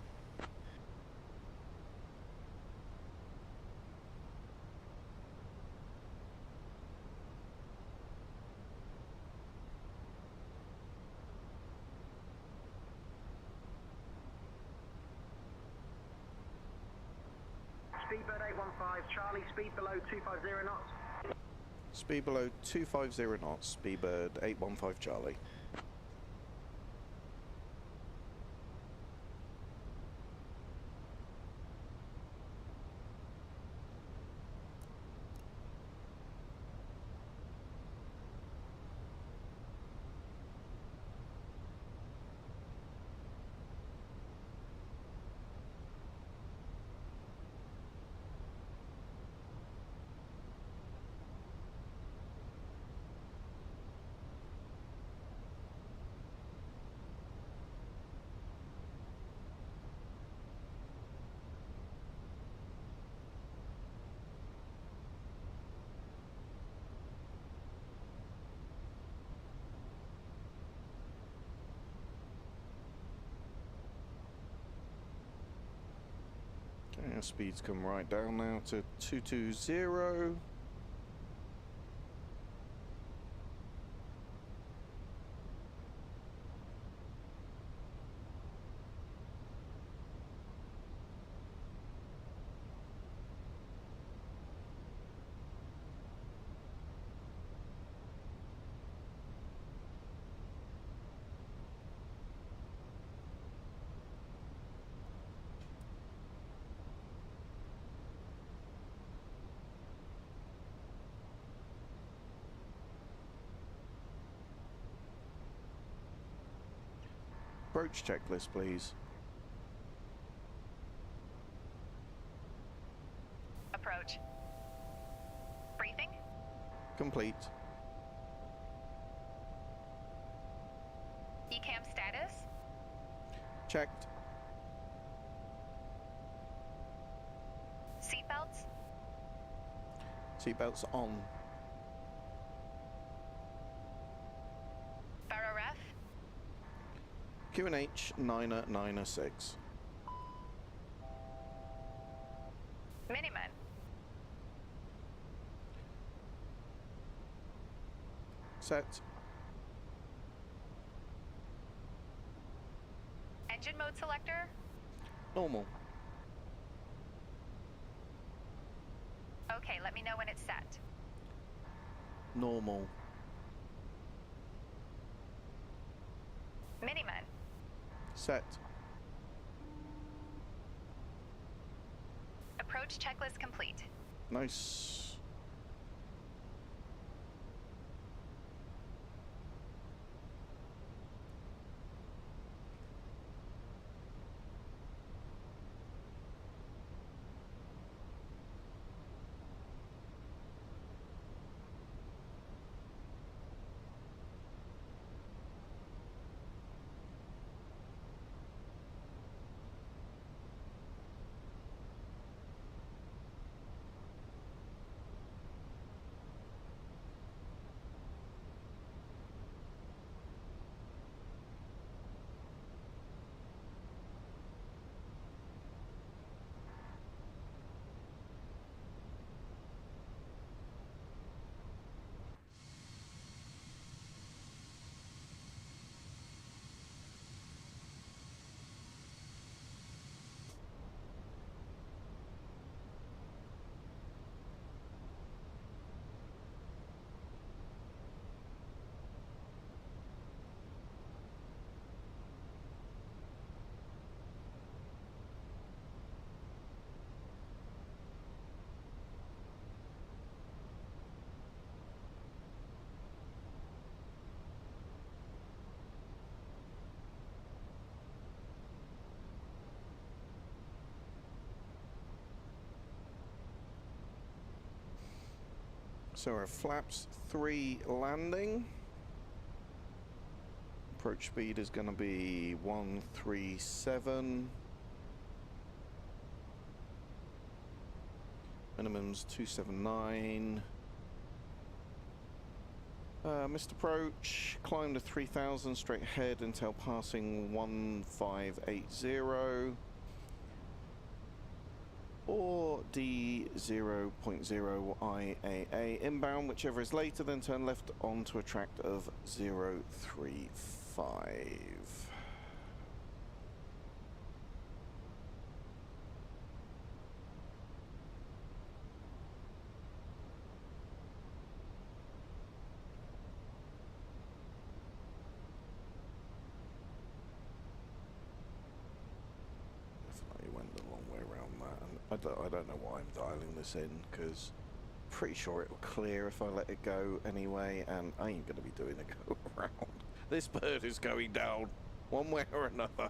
Speedbird 815, Charlie, speed below 250 knots. Speed below 250 knots, Speedbird 815 Charlie. Okay, our speeds come right down now to 220. Approach checklist, please. Approach. Briefing? Complete. ECAM status? Checked. Seatbelts? Seatbelts on. Baro ref? QNH 996. Miniman? Set. Engine mode selector? Normal. Okay, let me know when it's set. Normal. Miniman? Set. Approach checklist complete. Nice. So our flaps 3 landing. Approach speed is going to be 137. Minimum's 279. Missed approach, climb to 3000 straight ahead until passing 1580. Or D0.0 IAA inbound, whichever is later, then turn left onto a tract of 035. I don't know why I'm dialing this in, because pretty sure it will clear if I let it go anyway, and I ain't going to be doing a go around. This bird is going down one way or another.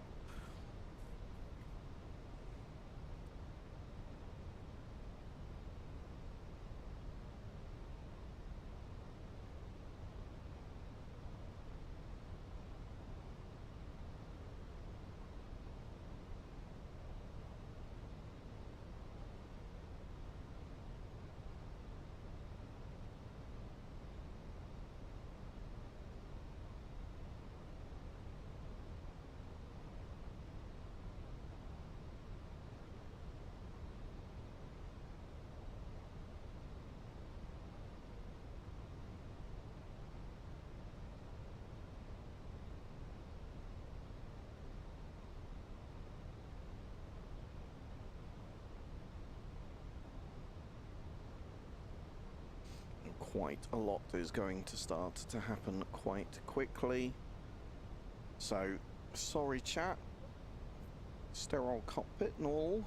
Quite a lot is going to start to happen quite quickly. So, sorry chat. Sterile cockpit and all.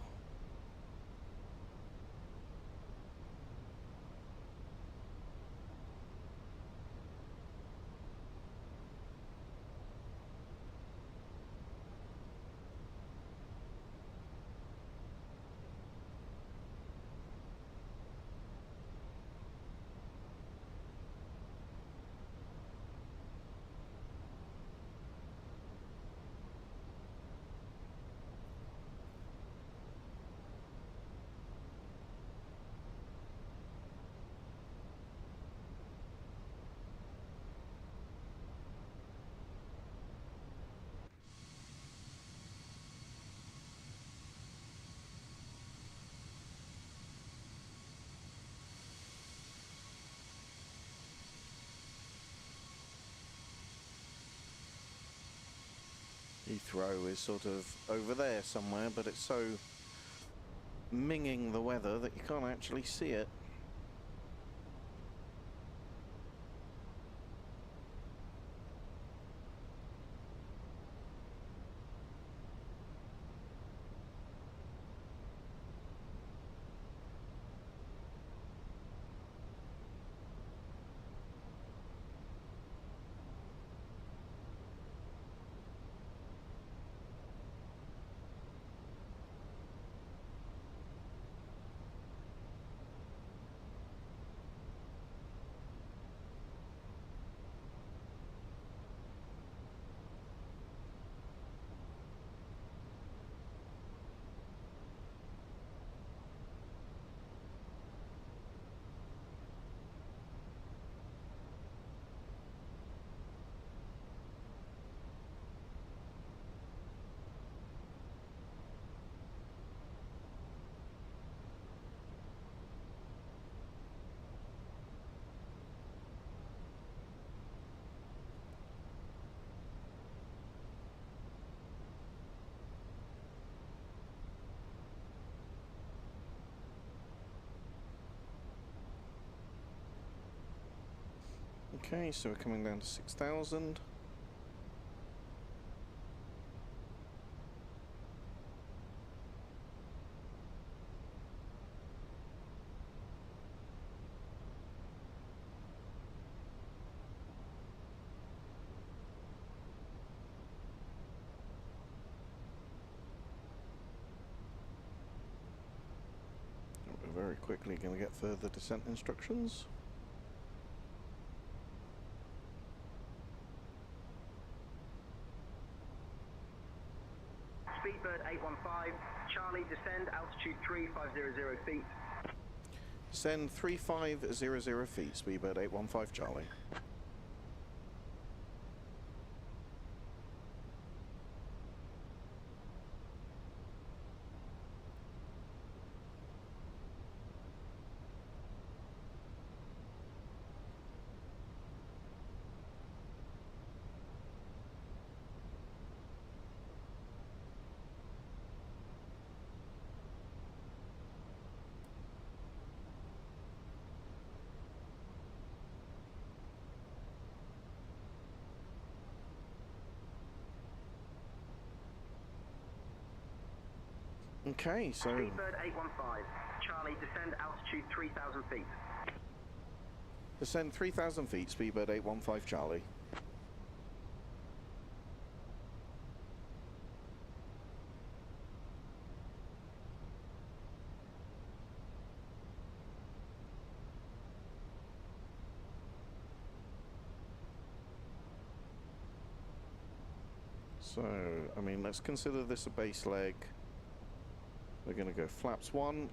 Heathrow is sort of over there somewhere, but it's so minging the weather that you can't actually see it. Okay, so we're coming down to 6,000. We're very quickly going to get further descent instructions. Speedbird 815, Charlie, descend altitude 3500 feet. Descend 3500 feet, Speedbird 815 Charlie. Okay, so Speedbird 815, Charlie, descend altitude 3,000 feet. descend 3,000 feet, Speedbird 815 Charlie. So, I mean, let's consider this a base leg. We're going to go flaps 1.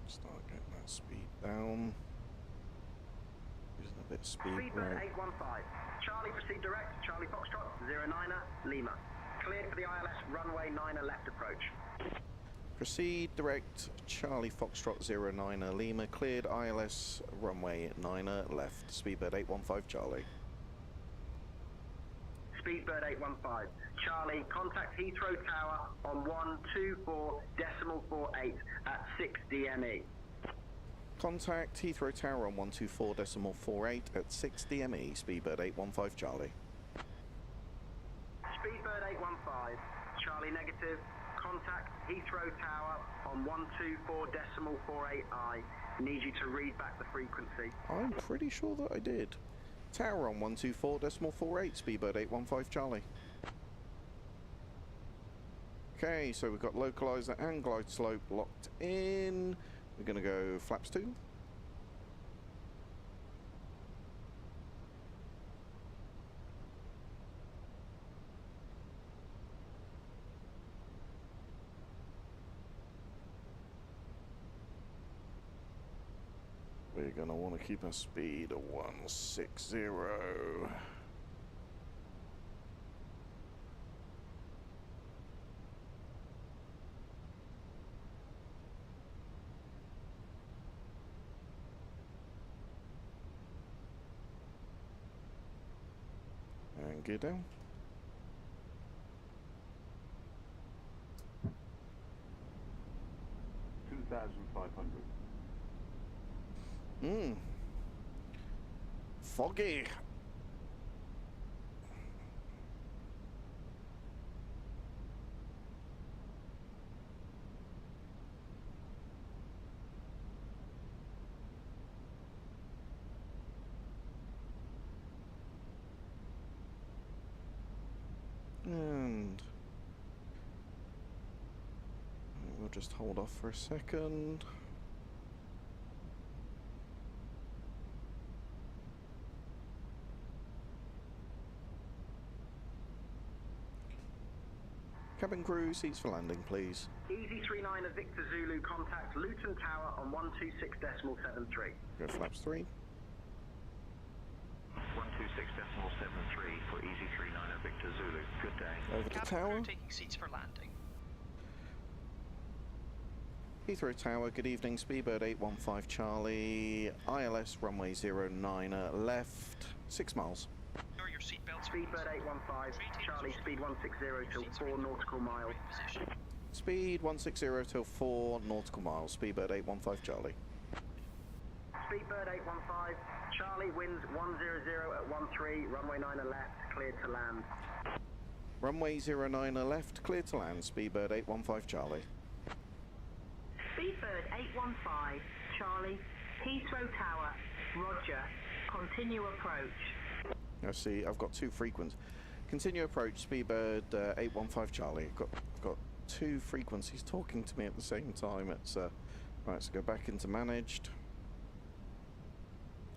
Start getting that speed down. Using a bit of speed Speedbird brake. 815, Charlie, proceed direct, Charlie Foxtrot 09er, Lima. Cleared for the ILS runway 9er left approach. Proceed direct, Charlie Foxtrot 09er Lima. Cleared ILS runway 9er left. Speedbird 815 Charlie. Speedbird 815, Charlie, contact Heathrow Tower on 124.48 at 6 DME. Contact Heathrow Tower on 124.48 at 6 DME. Speedbird 815 Charlie. Speedbird 815, Charlie negative, contact Heathrow Tower on 124.48I. Need you to read back the frequency. I'm pretty sure that I did. Tower on 124.48, Speedbird 815 Charlie. Okay, so we've got localizer and glide slope locked in. We're going to go flaps 2. We're going to want to keep our speed at 160. And gear down. Foggy. And we'll just hold off for a second. Cabin crew, seats for landing, please. Easy 39er Victor Zulu, contact Luton Tower on 126.73. Go flaps 3. 126.73 for Easy 39er Victor Zulu. Good day. Over to Cabin tower. crew taking seats for landing. Heathrow Tower, good evening. Speedbird 815 Charlie. ILS runway 09er left. 6 miles. Secure your seatbelts. Speedbird 815, Charlie, speed 160 till 4 nautical miles. Speed 160 till 4 nautical miles. Speedbird 815 Charlie. Speedbird 815, Charlie, winds 100 at 13, runway 9er left, cleared to land. Runway 09er left, clear to land. Speedbird 815 Charlie. Speedbird 815, Charlie, Heathrow Tower, roger, continue approach. I see, I've got 2 frequencies. Continue approach, Speedbird 815 Charlie. I've got 2 frequencies talking to me at the same time. It's right, so go back into managed.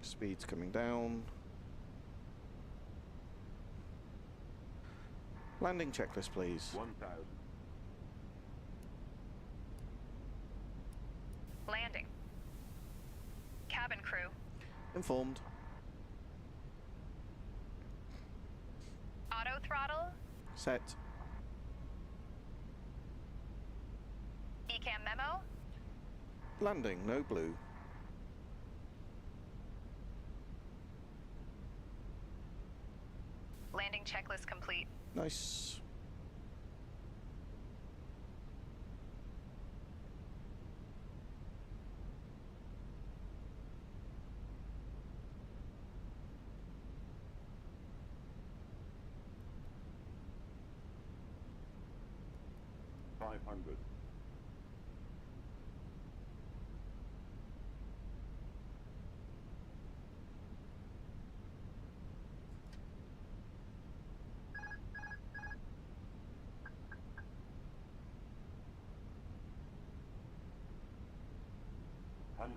Speed's coming down. Landing checklist, please. 1,000. Landing. Cabin Informed. Auto throttle. Set. ECAM memo. Landing, no blue. Landing checklist complete. Nice.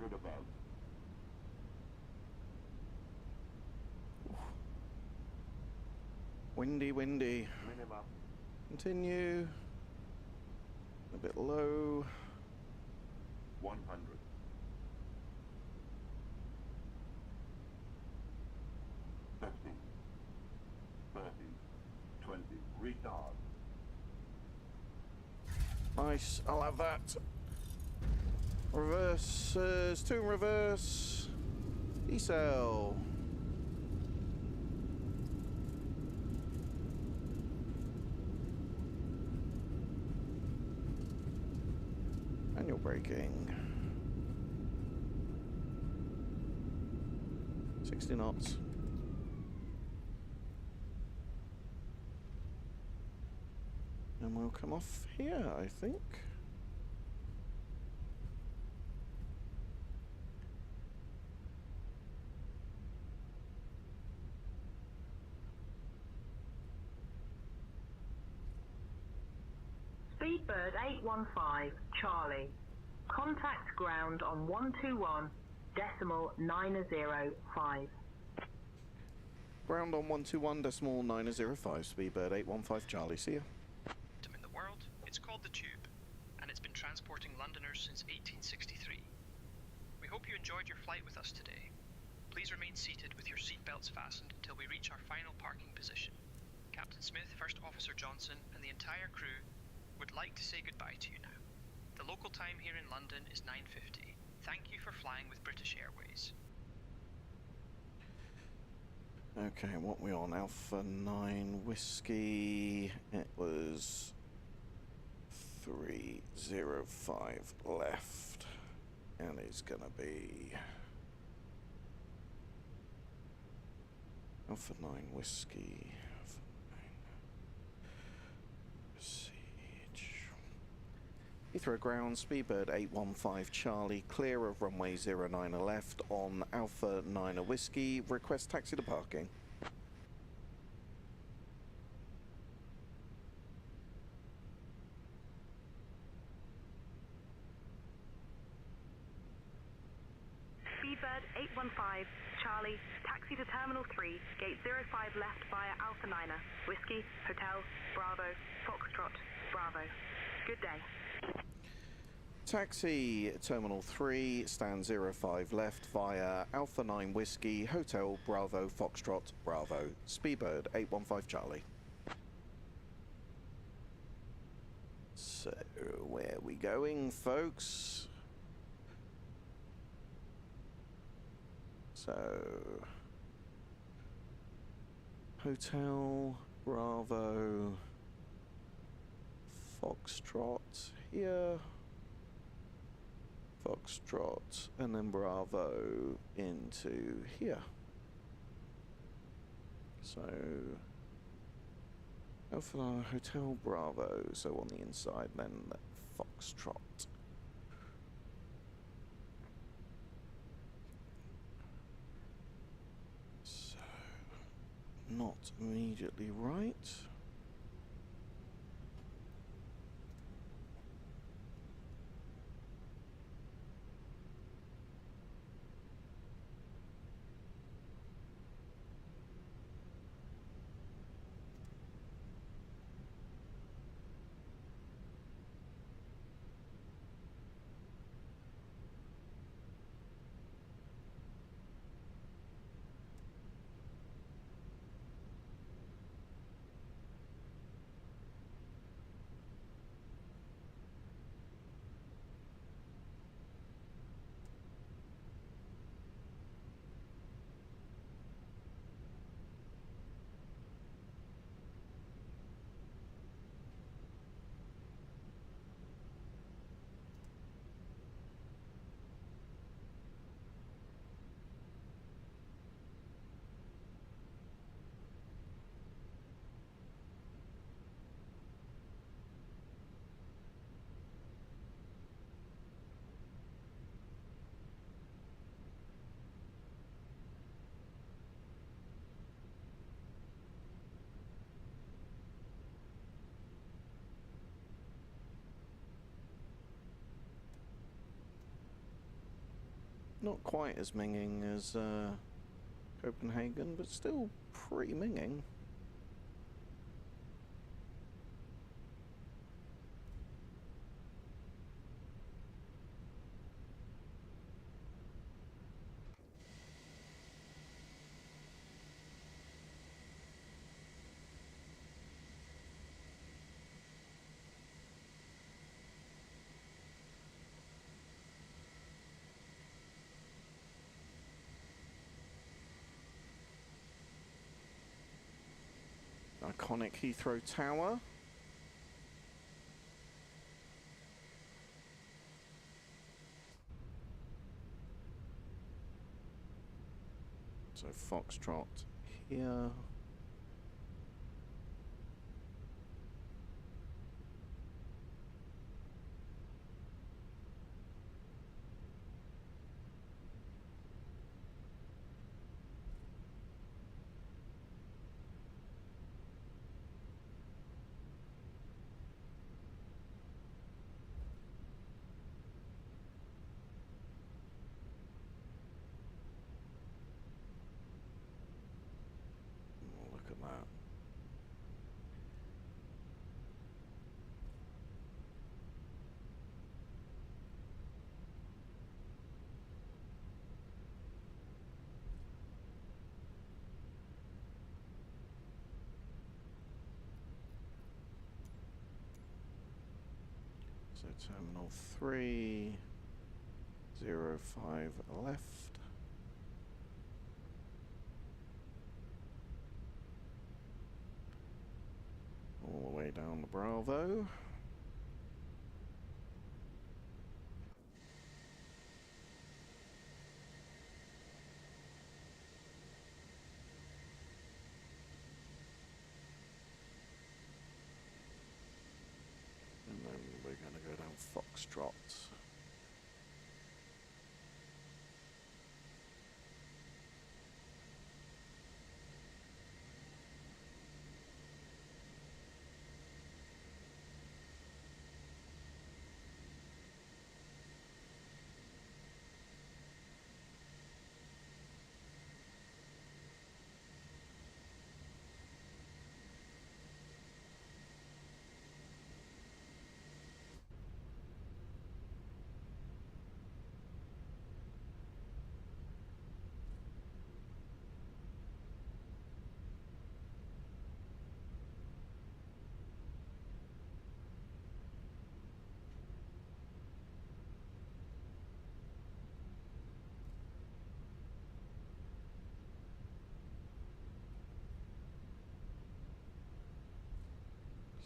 Above. Windy, windy. Minimum. Continue. A bit low. 100. 50. 30. 20. Retard. Nice, I'll have that. Reverses, 2 in reverse. Decel. Manual braking. 60 knots. And we'll come off here, I think. Speedbird 815, Charlie. Contact ground on 121.905. Ground on 121.905, Speedbird 815, Charlie. See ya. In the world, it's called the Tube, and it's been transporting Londoners since 1863. We hope you enjoyed your flight with us today. Please remain seated with your seatbelts fastened until we reach our final parking position. Captain Smith, First Officer Johnson, and the entire crew would like to say goodbye to you now. The local time here in London is 9:50. Thank you for flying with British Airways. Okay, what we on? Alpha 9 Whiskey. It was 305 left. And it's gonna be Alpha 9 Whiskey. Alpha 9 Siege. Heathrow ground, Speedbird 815 Charlie, clear of runway 09 left on Alpha 9 Whiskey. Request taxi to parking. Speedbird 815, Charlie, taxi to Terminal 3, gate 05 left via Alpha 9er, Whiskey, Hotel, Bravo, Foxtrot, Bravo. Good day. Taxi Terminal 3, stand 05 left via Alpha 9 Whiskey, Hotel, Bravo, Foxtrot, Bravo. Speedbird 815 Charlie. So, where are we going, folks? So, Hotel, Bravo, Foxtrot here, Foxtrot, and then Bravo into here. So, Alpha Hotel Bravo, so on the inside, then Foxtrot. So, not immediately right. Not quite as minging as Copenhagen, but still pretty minging. Iconic Heathrow Tower. So Foxtrot here. Look at that. So Terminal 305 left. All the way down the Bravo. And then we're going to go down Foxtrot.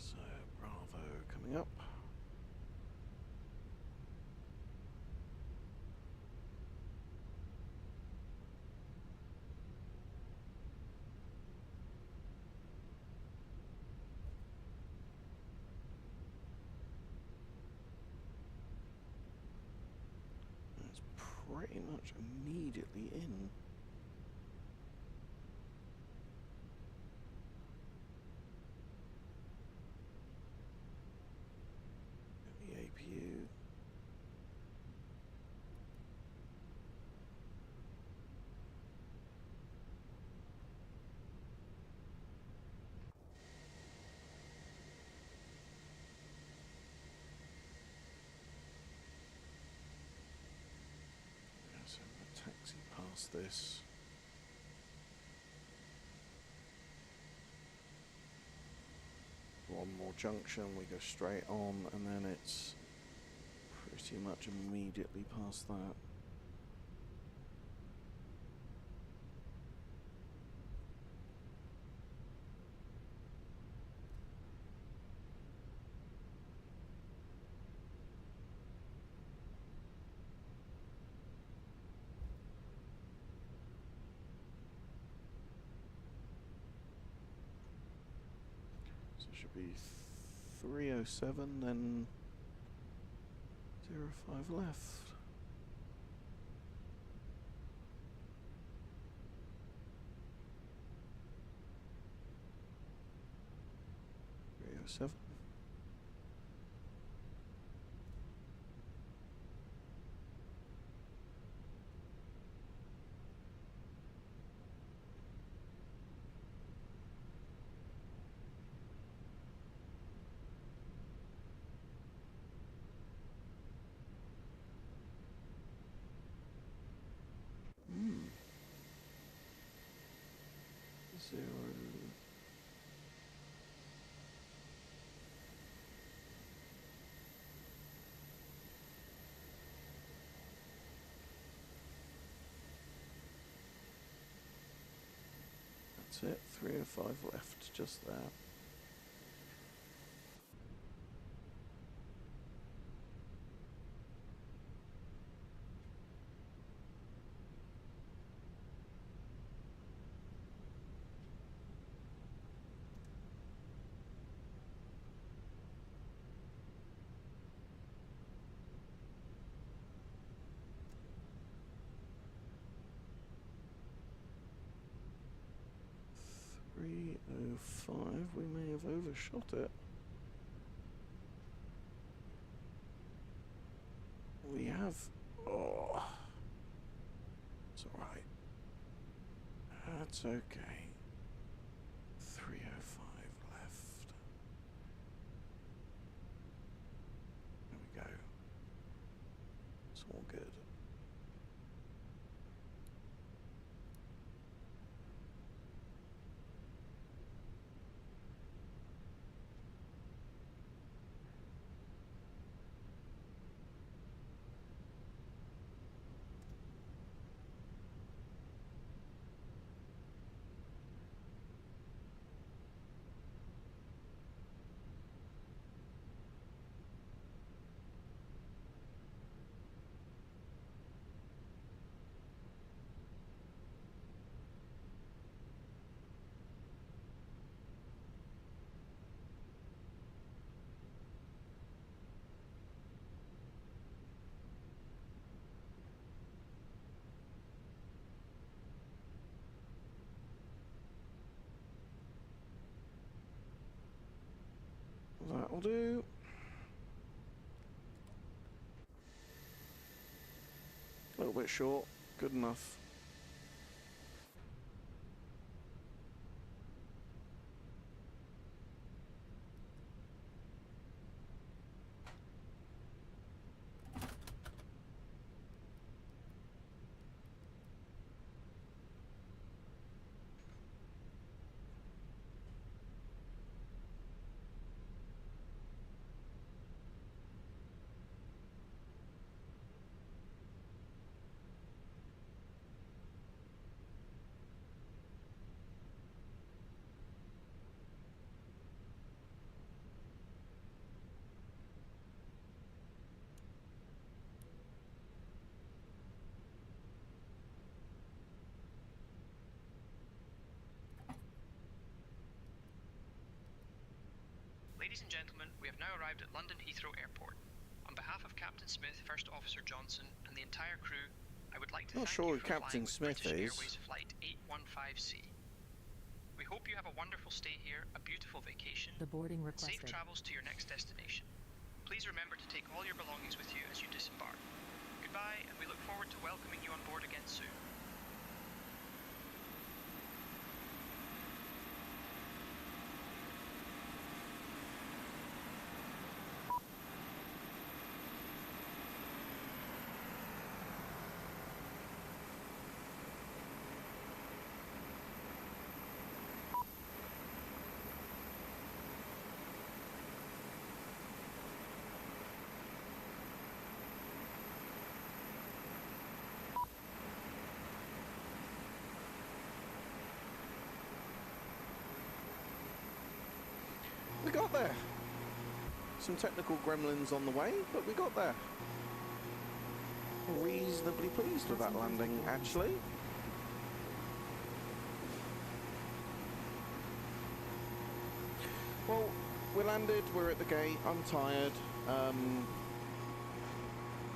So Bravo coming up. It's pretty much immediately in. The APU. So we'll taxi past this. One more junction, we go straight on, and then it's pretty much immediately past that. So it should be 307, then 05 left. Seven. 0. That's it, 305 left, just there. We may have overshot it. We have. Oh, it's all right. That's okay. 305 left. There we go. It's all good. That'll do. A little bit short, good enough. Ladies and gentlemen, we have now arrived at London Heathrow Airport. On behalf of Captain Smith, First Officer Johnson, and the entire crew, I would like to thank you for Captain flying Smith with British is. Airways Flight 815C. We hope you have a wonderful stay here, a beautiful vacation, The boarding and safe requested. travels to your next destination. Please remember to take all your belongings with you as you disembark. Goodbye, and we look forward to welcoming you on board again soon. We got there. Some technical gremlins on the way, but we got there. Reasonably pleased with that landing, actually. Well, we landed, we're at the gate, I'm tired.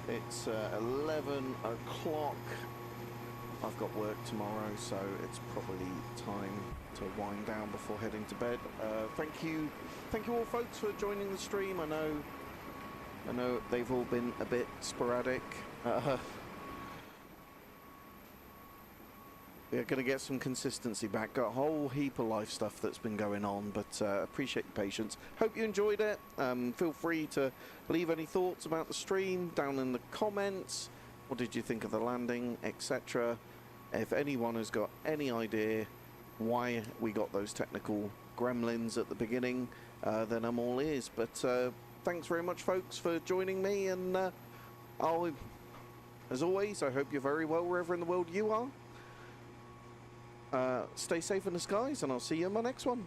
It's 11 o'clock. I've got work tomorrow, so it's probably time to wind down before heading to bed. Thank you all folks for joining the stream. I know they've all been a bit sporadic. We're going to get some consistency back. Got a whole heap of life stuff that's been going on, but appreciate your patience. Hope you enjoyed it. Feel free to leave any thoughts about the stream down in the comments. What did you think of the landing, etc. If anyone has got any idea why we got those technical gremlins at the beginning, then I'm all ears. But thanks very much, folks, for joining me, and as always, I hope you're very well wherever in the world you are. Stay safe in the skies, and I'll see you in my next one.